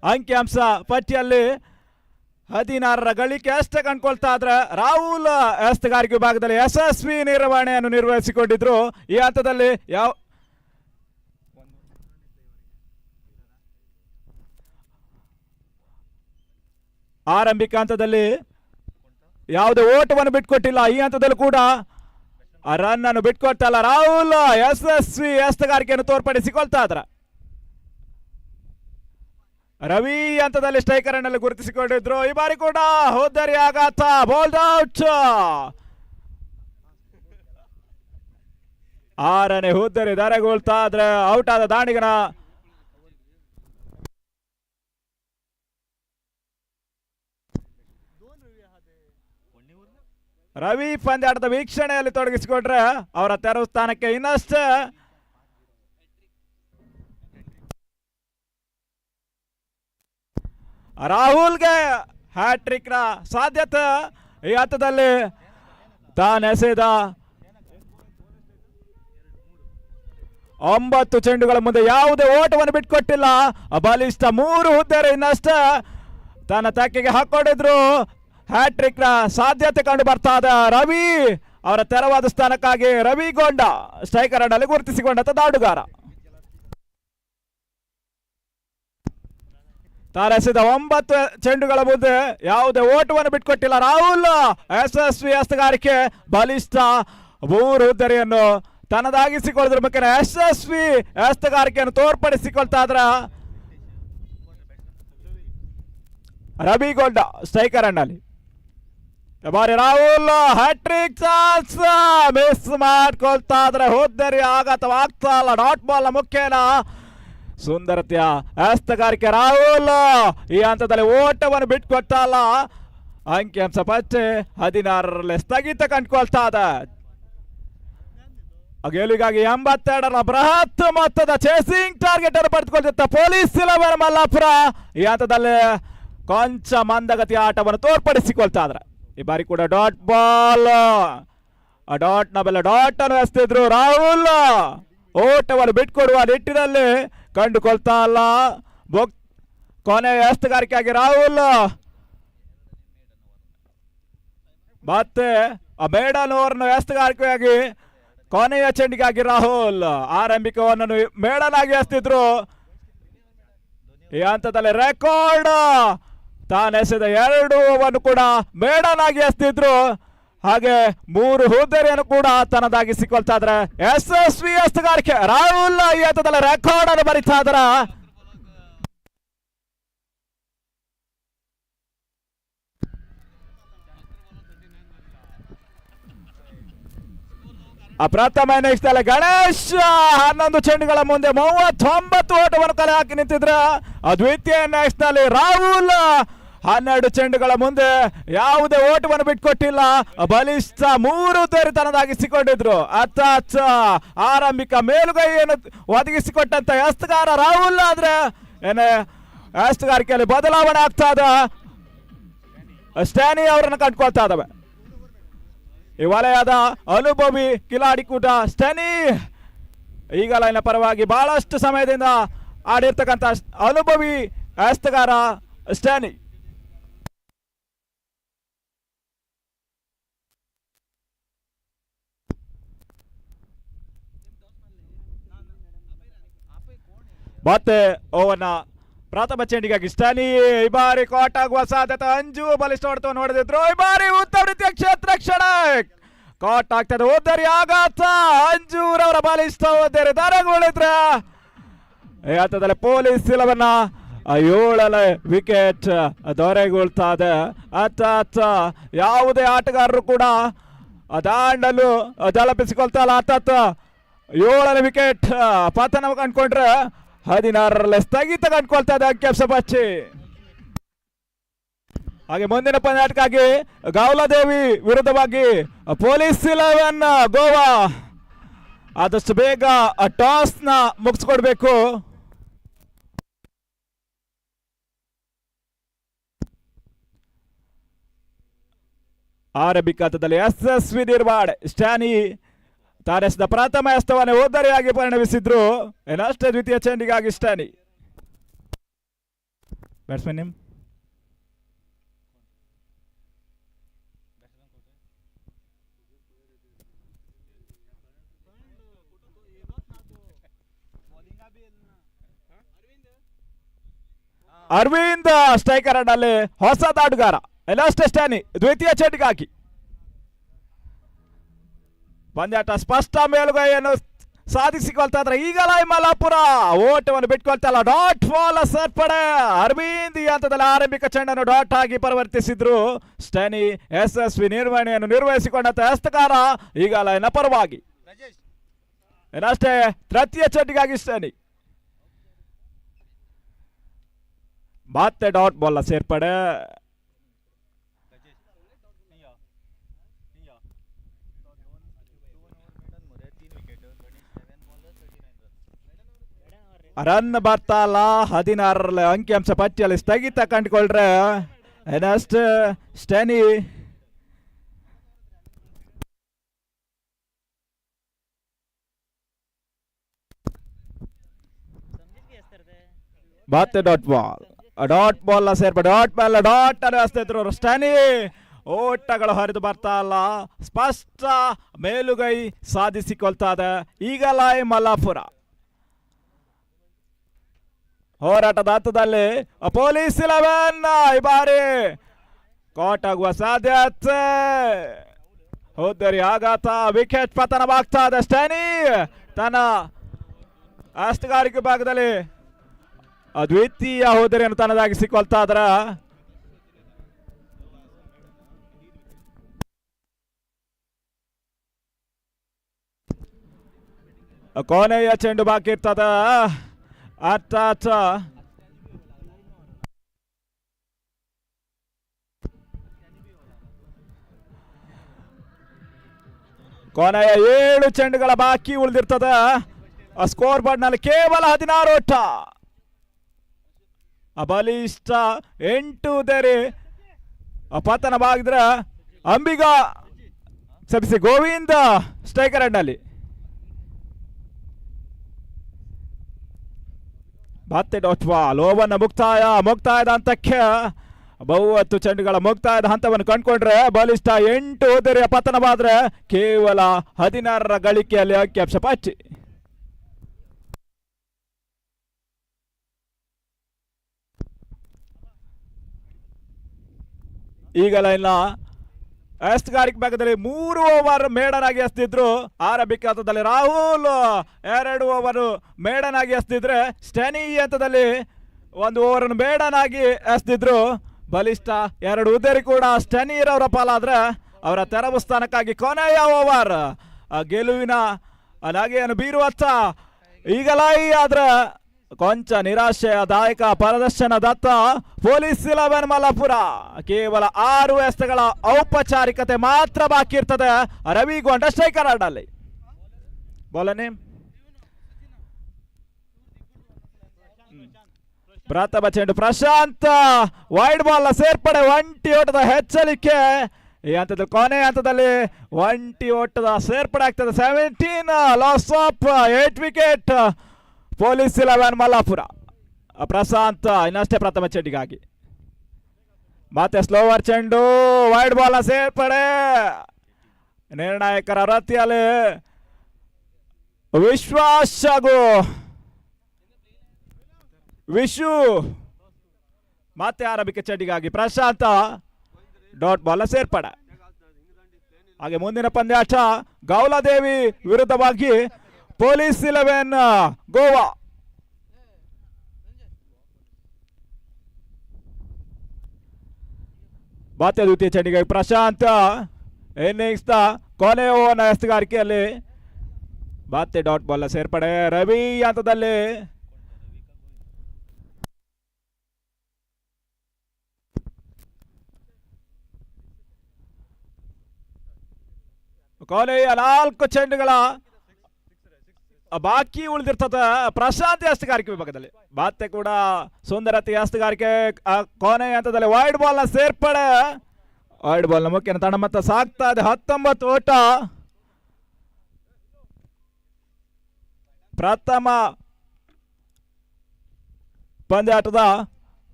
ಅಂಕಿಅಂಶ ಪಟ್ಟಿಯಲ್ಲಿ 16ರ ಗಳಿಕೆ ಅಷ್ಟೇ ಕಂಡ್ಕೊಳ್ತಾ ಇದ್ರೆ ರಾಹುಲ್ ಎಸ್ತಗಾರಿಕೆ ವಿಭಾಗದಲ್ಲಿ ಯಶಸ್ವಿ ನಿರ್ವಹಣೆಯನ್ನು ನಿರ್ವಹಿಸಿಕೊಂಡಿದ್ರು. ಈ ಹಂತದಲ್ಲಿ ಆರಂಭಿಕ ಹಂತದಲ್ಲಿ ಯಾವುದೇ ಓಟವನ್ನು ಬಿಟ್ಕೊಟ್ಟಿಲ್ಲ. ಈ ಹಂತದಲ್ಲಿ ಕೂಡ ರನ್ ಅನ್ನು ಬಿಟ್ಕೊಡ್ತಾ ಇಲ್ಲ. ರಾಹುಲ್ ಯಶಸ್ವಿ ಎಸ್ತಗಾರಿಕೆಯನ್ನು ತೋರ್ಪಡಿಸಿಕೊಳ್ತಾ ಇದ್ರ. ರವಿ ಹಂತದಲ್ಲಿ ಸ್ಟ್ರೈಕರ್ ನಲ್ಲಿ ಗುರುತಿಸಿಕೊಂಡಿದ್ರು. ಈ ಬಾರಿ ಕೂಡ ಹೋದರಿ ಆಘಾತ, ಬೋಲ್ಡ್ ಔಟ್. 6ನೇ ಹೋದರಿ ದಾರಗೊಳ್ತಾ ಇದ್ರೆ ಔಟ್ ಆದ ದಾಂಡಿಗನ ರವಿ ಪಂದ್ಯಾಟದ ವೀಕ್ಷಣೆಯಲ್ಲಿ ತೊಡಗಿಸಿಕೊಂಡ್ರೆ ಅವರ ತೆರವು ಸ್ಥಾನಕ್ಕೆ ಇನ್ನಷ್ಟೇ ರಾಹುಲ್ಗೆ ಹ್ಯಾಟ್ರಿಕ್ ನ ಸಾಧ್ಯತೆ. ಈ ಹಂತದಲ್ಲಿ ತಾನೆಸೆದ 9 ಚೆಂಡುಗಳ ಮುಂದೆ ಯಾವುದೇ ಓಟವನ್ನು ಬಿಟ್ಕೊಟ್ಟಿಲ್ಲ. ಬಲಿಷ್ಠ 3 ಹುದ್ದೆರೆ ಇನ್ನಷ್ಟೇ ತನ್ನ ತೆಕ್ಕೆಗೆ ಹಾಕೊಂಡಿದ್ರು. ಹ್ಯಾಟ್ರಿಕ್ ನ ಸಾಧ್ಯತೆ ಕಂಡು ಬರ್ತಾ ಇದೆ. ರವಿ ಅವರ ತೆರವಾದ ಸ್ಥಾನಕ್ಕಾಗಿ ರವಿ ಗೊಂಡ ಸ್ಟ್ರೈಕರ್ ನಲ್ಲಿ ಗುರುತಿಸಿಕೊಂಡಂತ ದಾಡುಗಾರ. ತಾರೆಸೆದ 9 ಚೆಂಡುಗಳ ಮುಂದೆ ಯಾವುದೇ ಓಟವನ್ನು ಬಿಟ್ಕೊಟ್ಟಿಲ್ಲ. ರಾಹುಲ್ ಯಶಸ್ವಿ ಹಸ್ತಗಾರಿಕೆ, ಬಲಿಷ್ಠ 3 ಹುದ್ದೆರೆಯನ್ನು ತನ್ನದಾಗಿಸಿಕೊಳ್ಳೋದ್ರ ಮುಖೇನ ಯಶಸ್ವಿ ಹಸ್ತಗಾರಿಕೆಯನ್ನು ತೋರ್ಪಡಿಸಿಕೊಳ್ತಾ ಇದ್ರ ರವಿಗೊಂಡ ಸ್ಟ್ರೈಕರ್ ನಲ್ಲಿ. ಬಾರಿ ರಾಹುಲ್ ಹ್ಯಾಟ್ರಿಕ್ ಚಾನ್ಸ್ ಮಿಸ್ ಮಾಡ್ಕೊಳ್ತಾ ಇದ್ರೆ ಹೋದ್ದರಿ ಆಘಾತವಾಗ್ತಾ ಇಲ್ಲ. ಡಾಟ್ ಬಾಲ್ ಮುಖೇನ ಸುಂದರತೆಯ ಹಸ್ತಗಾರಿಕೆ ರಾಹುಲ್. ಈ ಹಂತದಲ್ಲಿ ಓಟವನ್ನು ಬಿಟ್ಕೊಡ್ತಾ ಇಲ್ಲ. ಅಂಕಿಅಂಶ ಪತ್ತೆ 16ರಲ್ಲಿ ಸ್ಥಗಿತ ಕಂಡುಕೊಳ್ತಾ ಇದೆ. ಗೆಲುವಿಗಾಗಿ 82ರ ಬೃಹತ್ ಮೊತ್ತದ ಚೇಸಿಂಗ್ ಟಾರ್ಗೆಟ್ ಅನ್ನು ಪಡೆದುಕೊಂಡಿದ್ದ ಪೊಲೀಸ್ 11 ಮಲ್ಲಾಪುರ ಈ ಹಂತದಲ್ಲಿ ಕೊಂಚ ಮಂದಗತಿಯ ಆಟವನ್ನು ತೋರ್ಪಡಿಸಿಕೊಳ್ತಾ ಇದ್ರೆ. ಈ ಬಾರಿ ಕೂಡ ಡಾಟ್ ಬಾಲ್, ಡಾಟ್ ನ ಬೆಲೆ ಡಾಟ್ ಅನ್ನು ಎಸ್ತಿದ್ರು. ರಾಹುಲ್ ಓಟವನ್ನು ಬಿಟ್ಕೊಡುವ ನಿಟ್ಟಿನಲ್ಲಿ ಕಂಡುಕೊಳ್ತಾ ಇಲ್ಲ. ಕೊನೆ ಹಸ್ತಗಾರಿಕೆಯಾಗಿ ರಾಹುಲ್ ಮತ್ತೆ ಮೇಡನ್ ಓವರ್ನ ಹಸ್ತಗಾರಿಕೆಯಾಗಿ ಕೊನೆಯ ಚೆಂಡಿಗಾಗಿ ರಾಹುಲ್ ಆರಂಭಿಕವನ್ನು ಮೇಡನ್ ಆಗಿ ಎಸ್ತಿದ್ರು. ಈ ಹಂತದಲ್ಲಿ ರೆಕಾರ್ಡ್ ತಾನೆಸೆದ 2 ಓವರ್ ಕೂಡ ಮೇಡನ್ ಆಗಿ ಎಸ್ತಿದ್ರು. ಹಾಗೆ 3 ಹುದ್ದೆಯನ್ನು ಕೂಡ ತನ್ನದಾಗಿಸಿಕೊಳ್ತಾ ಇದ್ರೆ ಯಶಸ್ವಿ ಹಸ್ತಗಾರಿಕೆ ರಾಹುಲ್ ಈ ಹಂತದಲ್ಲಿ ರೆಕಾರ್ಡ್ ಅನ್ನು ಬರೀತಾ ಇದ್ರ. ಪ್ರಥಮ ಇನ್ನಿಂಗ್ಸ್ನಲ್ಲಿ ಗಣೇಶ್ 11 ಚೆಂಡುಗಳ ಮುಂದೆ 39 ಓಟವನ್ನು ಕಲೆ ಹಾಕಿ ನಿಂತಿದ್ರ. ದ್ವಿತೀಯ ಇನ್ನಿಂಗ್ಸ್ನಲ್ಲಿ ರಾಹುಲ್ 12 ಚೆಂಡುಗಳ ಮುಂದೆ ಯಾವುದೇ ಓಟವನ್ನು ಬಿಟ್ಕೊಟ್ಟಿಲ್ಲ. ಬಲಿಷ್ಠ 3 ತನದಾಗಿಸಿಕೊಂಡಿದ್ರು. ಅತ್ತ ಆರಂಭಿಕ ಮೇಲುಗೈಯನ್ನು ಒದಗಿಸಿಕೊಟ್ಟಂತ ಎಸ್ತಗಾರ ರಾಹುಲ್ ಆದ್ರೆ ಏನೇ ಎಸ್ತಗಾರಿಕೆಯಲ್ಲಿ ಬದಲಾವಣೆ ಆಗ್ತಾ ಇದೆ. ಸ್ಟ್ಯಾನಿ ಅವರನ್ನು ಕಂಡುಕೊಳ್ತಾ ಇದ್ದಾವೆ. ಈ ವಲಯದ ಅನುಭವಿ ಕಿಲಾಡಿ ಕೂಟ ಸ್ಟ್ಯಾನಿ ಈಗ ಲೈನ ಪರವಾಗಿ ಬಹಳಷ್ಟು ಸಮಯದಿಂದ ಆಡಿರ್ತಕ್ಕಂಥ ಅನುಭವಿ ಎಸ್ತಗಾರ ಸ್ಟ್ಯಾನಿ. ಮತ್ತೆ ಓವರ್ನ ಪ್ರಥಮ ಚೆಂಡಿಗಾಗಿ ಸ್ಟ್ಯಾನಿ ಈ ಬಾರಿ ಕಾಟ್ ಆಗುವ ಸಾಧ್ಯತೆ. ಅಂಜು ಬಲಿಷ್ಠ ಹೊಡೆತವನ್ನು ನೋಡಿದ್ರು. ಈ ಬಾರಿ ಉತ್ತಮ ರೀತಿಯ ಕ್ಷೇತ್ರ ಕ್ಷಣ ಕಾಟ್ ಆಗ್ತದೆ. ಓದರಿ ಆಘಾತ. ಅಂಜೂರವರ ಬಲಿಷ್ಠ ಓದರಿ ದಾರಗೊಳಿದ್ರೆ ಈ ಹಂತದಲ್ಲಿ ಪೊಲೀಸ್ ಇಲವನ್ನ 7ನೇ ವಿಕೆಟ್ ದೊರೆಗೊಳ್ತಾ ಇದೆ. ಅತ್ತ ಯಾವುದೇ ಆಟಗಾರರು ಕೂಡ ದಾಂಡಲು ತಲುಪಿಸಿಕೊಳ್ತಾ ಇಲ್ಲ. ಅತ್ತ 7ನೇ ವಿಕೆಟ್ ಪತನ ಕಂಡ್ಕೊಂಡ್ರೆ 16ರಲ್ಲಿ ಸ್ಥಗಿತ ಕಂಡುಕೊಳ್ತಾ ಇದೆ ಅಂಕಿಅಂಶ ಪಚ್ಚಿ. ಹಾಗೆ ಮುಂದಿನ ಪಂದ್ಯಾಟಕ್ಕಾಗಿ ಗೌಲಾದೇವಿ ವಿರುದ್ಧವಾಗಿ ಪೊಲೀಸ್ 11 ಗೋವಾ ಆದಷ್ಟು ಬೇಗ ಟಾಸ್ ನ ಮುಗಿಸ್ಕೊಡ್ಬೇಕು. ಆರಂಭಿಕ ಹಂತದಲ್ಲಿ ಯಶಸ್ವಿ ನಿರ್ವಾಡ್ ಸ್ಟ್ಯಾನಿ ತಾರೆಸಿದ ಪ್ರಥಮ ಎಸ್ತವನ್ನೇ ಓದರಿಯಾಗಿ ಪರಿಣಮಿಸಿದ್ರು. ಏನಷ್ಟೇ ದ್ವಿತೀಯ ಚೆಂಡಿಗಾಗಿ Stany. Batsman name Aravind striker ಅಡ್ಡಲ್ಲಿ ಹೊಸ ದಾಟಗಾರ. ಎಲ್ಲಷ್ಟೇ ಸ್ಟ್ಯಾನಿ ದ್ವಿತೀಯ ಚೆಂಡಿಗಾಗಿ. ಪಂದ್ಯಾಟ ಸ್ಪಷ್ಟ ಮೇಲುಗೈಯನ್ನು ಸಾಧಿಸಿಕೊಳ್ತಾ ಇದ್ರೆ ಈಗ ಮಲ್ಲಾಪುರ ಓಟವನ್ನು ಬಿಟ್ಕೊಳ್ತಾ ಇಲ್ಲ. ಡಾಟ್ ಬಾಲ್ ಸೇರ್ಪಡೆ. ಅರವಿಂದ್ ಈ ಹಂತದಲ್ಲಿ ಆರಂಭಿಕ ಚೆಂಡನ್ನು ಡಾಟ್ ಆಗಿ ಪರಿವರ್ತಿಸಿದ್ರು. ಸ್ಟ್ಯಾನಿ ಯಶಸ್ವಿ ನಿರ್ವಹಣೆಯನ್ನು ನಿರ್ವಹಿಸಿಕೊಂಡಂತ ಹಸ್ತಕಾರ ಈಗ ಲೈನ ಪರವಾಗಿ. ಏನಷ್ಟೇ ತೃತೀಯ ಚೆಂಡಿಗಾಗಿ ಸ್ಟ್ಯಾನಿ. ಮತ್ತೆ ಡಾಟ್ ಬಾಲ್ ಸೇರ್ಪಡೆ. ರನ್ ಬರ್ತಾ ಇಲ್ಲ. 16ರ ಅಂಕಿಅಂಶ ಪಟ್ಟಿಯಲ್ಲಿ ಸ್ಥಗಿತ ಕಂಡುಕೊಳ್ರೆ ಏನಷ್ಟ ಸ್ಟ್ಯಾನಿ ಮತ್ತೆ ಡಾಟ್ ಬಾಲ್ ಸೇರ್ಪಡೆ. ಡಾಟ್ ಬಾಲ್ ಡಾಟ್ ಅನ್ನು ಹಸ್ತಿದ್ರು ಸ್ಟ್ಯಾನಿ. ಓಟಗಳು ಹರಿದು ಬರ್ತಾ ಇಲ್ಲ. ಸ್ಪಷ್ಟ ಮೇಲುಗೈ ಸಾಧಿಸಿಕೊಳ್ತಾ ಇದೆ ಈಗ ಮಲ್ಲಾಪುರ. ಹೋರಾಟದ ಹಂತದಲ್ಲಿ ಪೊಲೀಸ್ 11 ಈ ಬಾರಿ ಕಾಟ್ ಆಗುವ ಸಾಧ್ಯತೆ. ಹೋದರಿ ಆಘಾತ. ವಿಕೆಟ್ ಪತನವಾಗ್ತಾ ಇದೆ. ಸ್ಟ್ಯಾನಿ ತನ್ನ ಅಷ್ಟಗಾರಿಕೆ ಭಾಗದಲ್ಲಿ ದ್ವಿತೀಯ ಹೋದರಿಯನ್ನು ತನ್ನದಾಗಿಸಿಕೊಳ್ತಾ ಇದ್ರ. ಕೊನೆಯ ಚೆಂಡು ಬಾಕಿ ಇರ್ತದ. ಅತ್ತ ಕೊನೆಯ 7 ಚೆಂಡುಗಳ ಬಾಕಿ ಉಳಿದಿರ್ತದ. ಸ್ಕೋರ್ ಬೋರ್ಡ್ ನಲ್ಲಿ ಕೇವಲ 16 ಓಟ. ಬಲಿಷ್ಠ 8 ಉದೇರಿ ಪತನವಾಗಿದ್ರೆ ಅಂಬಿಗ ಸಬಿಸಿ ಗೋವಿಂದ ಸ್ಟ್ರೈಕರ್ ಎಂಡ್ನಲ್ಲಿ. ಮತ್ತೆ ಡಾಟ್ ಬಾಲ್. ಓವರ್ನ ಮುಕ್ತಾಯದ ಹಂತಕ್ಕೆ 30 ಚೆಂಡುಗಳ ಮುಕ್ತಾಯದ ಹಂತವನ್ನು ಕಂಡುಕೊಂಡ್ರೆ ಬಲಿಷ್ಠ 8 ಉದೇರಿಯ ಪತನವಾದ್ರೆ ಕೇವಲ 16ರ ಗಳಿಕೆಯಲ್ಲಿ ಅಂಕಿಅಂಶ ಪಚ್ಚಿ. ಈಗಲ ಇಲ್ಲ ಎಸ್ತಗಾರಿಕೆ ಭಾಗದಲ್ಲಿ 3 ಓವರ್ ಮೇಡನ್ ಆಗಿ ಎಸ್ತಿದ್ರು. ಆರಂಭಿಕ ಹಂತದಲ್ಲಿ ರಾಹುಲ್ 2 ಓವರ್ ಮೇಡನ್ ಆಗಿ ಎಸ್ತಿದ್ರೆ ಸ್ಟ್ಯಾನಿ ಹಂತದಲ್ಲಿ 1 ಓವರ್ ಮೇಡನ್ ಆಗಿ ಎಸ್ತಿದ್ರು. ಬಲಿಷ್ಠ 2 ಉದೇರಿ ಕೂಡ ಸ್ಟ್ಯಾನಿ ಅವರ ಪಾಲಾದ್ರೆ ಅವರ ತೆರವು ಸ್ಥಾನಕ್ಕಾಗಿ ಕೊನೆಯ ಓವರ್ ಗೆಲುವಿನ ನಗೆಯನ್ನು ಬೀರುವತ್ತ ಈಗಲ ಆದ್ರೆ ಕೊಂಚ ನಿರಾಶೆದಾಯಕ ಪ್ರದರ್ಶನದತ್ತ ಪೊಲೀಸ್ 11 ಮಲ್ಲಾಪುರ. ಕೇವಲ 6 ಎಸೆತಗಳ ಔಪಚಾರಿಕತೆ ಮಾತ್ರ ಬಾಕಿ ಇರ್ತದೆ ರವಿಗೊಂಡ ಸ್ಟ್ರೈಕರ್ ಆಡಲ್ಲಿ. ಬಾಲನೆ ಪ್ರಥಮ ಚೆಂಡು ಪ್ರಶಾಂತ್, ವೈಡ್ ಬಾಲ್ ಸೇರ್ಪಡೆ, ಒಂಟಿ ಓಟದ ಹೆಚ್ಚಲಿಕೆ ಈ ಹಂತದಲ್ಲಿ, ಕೊನೆ ಹಂತದಲ್ಲಿ ಒಂಟಿ ಓಟದ ಸೇರ್ಪಡೆ ಆಗ್ತದೆ. 17 loss of 8 wicket police 11 Mallapur. Prashanth ಇನ್ನಷ್ಟೇ ಪ್ರಥಮ ಚೆಂಡಿಗಾಗಿ. ಮತ್ತೆ ಸ್ಲೋವರ್ ಚೆಂಡು, ವೈಡ್ ಬಾಲ್ ಸೇರ್ಪಡೆ, ನಿರ್ಣಾಯಕರ ವೃತ್ತಿಯಲ್ಲಿ ವಿಶ್ವಾಸ್ ಹಾಗೂ ವಿಶು. ಮತ್ತೆ ಆರಂಭಿಕ ಚೆಂಡಿಗಾಗಿ ಪ್ರಶಾಂತ, ಡಾಟ್ ಬಾಲ್ ಸೇರ್ಪಡೆ. ಹಾಗೆ ಮುಂದಿನ ಪಂದ್ಯಾಟ ಗೌಲಾದೇವಿ ವಿರುದ್ಧವಾಗಿ ಪೊಲೀಸ್ 11 ಗೋವಾ. ಮತ್ತೆ ದ್ವಿತೀಯ ಚೆಂಡಿಗಾಗಿ ಪ್ರಶಾಂತ್, ಇನ್ನಿಂಗ್ಸ್ ನ ಕೊನೆಯ ಓವರ್ನ ಎಸ್ತುಗಾರಿಕೆಯಲ್ಲಿ ಮತ್ತೆ ಡಾಟ್ ಬಾಲ್ ಸೇರ್ಪಡೆ. ರವಿ ಹಂತದಲ್ಲಿ ಕೊನೆಯ 4 ಚೆಂಡುಗಳ ಬಾಕಿ ಉಳಿದಿರ್ತದೆ ಪ್ರಶಾಂತ್ ಹಸ್ತಗಾರಿಕೆ ವಿಭಾಗದಲ್ಲಿ. ಮತ್ತೆ ಕೂಡ ಸುಂದರತೆ ಹಸ್ತಗಾರಿಕೆ ಕೊನೆಯ ಹಂತದಲ್ಲಿ ವೈಡ್ ಬಾಲ್ ನ ಸೇರ್ಪಡೆ. ವೈಡ್ ಬಾಲ್ ನ ಮುಖ್ಯ ತಂಡ ಮತ್ತೆ ಸಾಗ್ತಾ ಇದೆ. 19 ಓಟ. ಪ್ರಥಮ ಪಂದ್ಯಾಟದ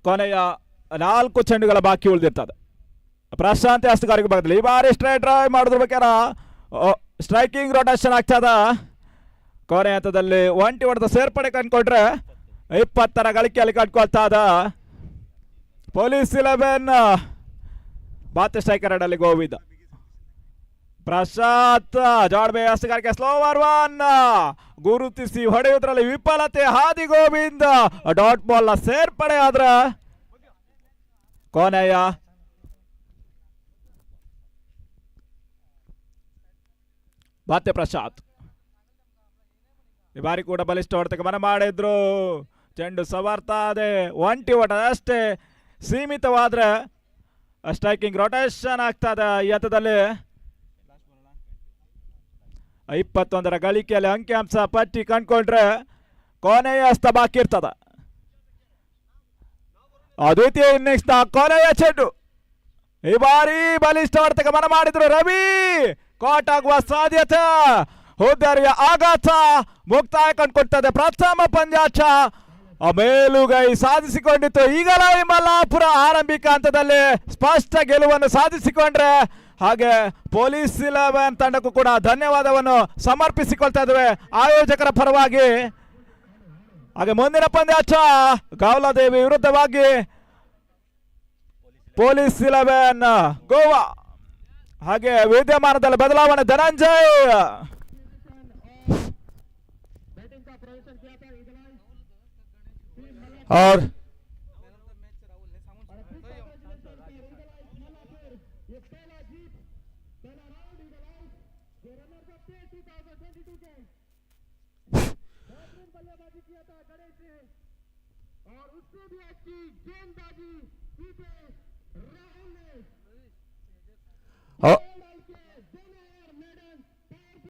ಕೊನೆಯ 4 ಚೆಂಡುಗಳ ಬಾಕಿ ಉಳಿದಿರ್ತದೆ ಪ್ರಶಾಂತ್ ಹಸ್ತಗಾರಿಕೆ ವಿಭಾಗದಲ್ಲಿ. ಈ ಬಾರಿ ಸ್ಟ್ರೈಟ್ ಡ್ರೈವ್ ಮಾಡಿದ್ರ ಬೇಕಾರೆ ಸ್ಟ್ರೈಕಿಂಗ್ ರೊಟೇಷನ್ ಆಗ್ತದ. ಕೊನೆ ಹಂತದಲ್ಲಿ ಒಂಟಿ ಹೊಡೆದ ಸೇರ್ಪಡೆ ಕಂಡ್ಕೊಂಡ್ರೆ 20 ಗಳಿಕೆಯಲ್ಲಿ ಕಂಡ್ಕೊಳ್ತಾ ಇದ್ದ ಪೊಲೀಸ್ 11 ಬಾತೆ ಸ್ಟ್ರೈಕರ್ ಅಡಲ್ಲಿ ಗೋವಿಂದ. ಪ್ರಶಾಂತ್ ಜಾಡ್ಬೆ ಹಸ್ತಗಾರಿಕೆ ಸ್ಲೋವರ್ 1 ಗುರುತಿಸಿ ಹೊಡೆಯುವುದರಲ್ಲಿ ವಿಫಲತೆ. ಹಾದಿ ಗೋವಿಂದ ಡಾಟ್ ಬಾಲ್ ಸೇರ್ಪಡೆ ಆದ್ರೆ ಕೊನೆಯ ಬಾತೆ ಪ್ರಶಾಂತ್ ಈ ಬಾರಿ ಕೂಡ ಬಲಿಷ್ಠ ಹೊಡೆತಕ್ಕೆ ಮನ ಮಾಡಿದ್ರು. ಚೆಂಡು ಸವರ್ತಾ ಇದೆ. ಒಂಟಿ ಓಟ ಅಷ್ಟೇ ಸೀಮಿತವಾದ್ರೆ ಸ್ಟ್ರೈಕಿಂಗ್ ರೊಟೇಷನ್ ಆಗ್ತದೆ. ಈ ಹಂತದಲ್ಲಿ 21 ಗಳಿಕೆಯಲ್ಲಿ ಅಂಕಿಅಂಶ ಪಟ್ಟಿ ಕಂಡ್ಕೊಂಡ್ರೆ ಕೊನೆಯ ಹಸ್ತ ಬಾಕಿ ಇರ್ತದ. ದ್ವಿತೀಯ ಇನ್ನಿಂಗ್ಸ್ ನ ಕೊನೆಯ ಚೆಂಡು ಈ ಬಾರಿ ಬಲಿಷ್ಠ ಹೊಡೆತಕ್ಕೆ ಮನ ಮಾಡಿದ್ರು ರವಿ. ಕಾಟ್ ಆಗುವ ಸಾಧ್ಯತೆ, ಹುದ್ದರಿಯ ಆಘಾತ ಮುಕ್ತಾಯ ಕಂಡುಕೊಡ್ತದೆ. ಪ್ರಥಮ ಪಂದ್ಯಾಟ ಮೇಲುಗೈ ಸಾಧಿಸಿಕೊಂಡಿತ್ತು. ಈಗಲೇ ಮಲ್ಲಾಪುರ ಆರಂಭಿಕ ಹಂತದಲ್ಲಿ ಸ್ಪಷ್ಟ ಗೆಲುವನ್ನು ಸಾಧಿಸಿಕೊಂಡ್ರೆ ಹಾಗೆ ಪೊಲೀಸ್ 11 ತಂಡಕ್ಕೂ ಕೂಡ ಧನ್ಯವಾದವನ್ನು ಸಮರ್ಪಿಸಿಕೊಳ್ತಾ ಇದ್ದೇವೆ ಆಯೋಜಕರ ಪರವಾಗಿ. ಹಾಗೆ ಮುಂದಿನ ಪಂದ್ಯಾಟ ಗೌಲಾದೇವಿ ವಿರುದ್ಧವಾಗಿ ಪೊಲೀಸ್ 11 ಗೋವಾ. ಹಾಗೆ ವಿದ್ಯಮಾನದಲ್ಲಿ ಬದಲಾವಣೆ. ಧನಂಜಯ್ और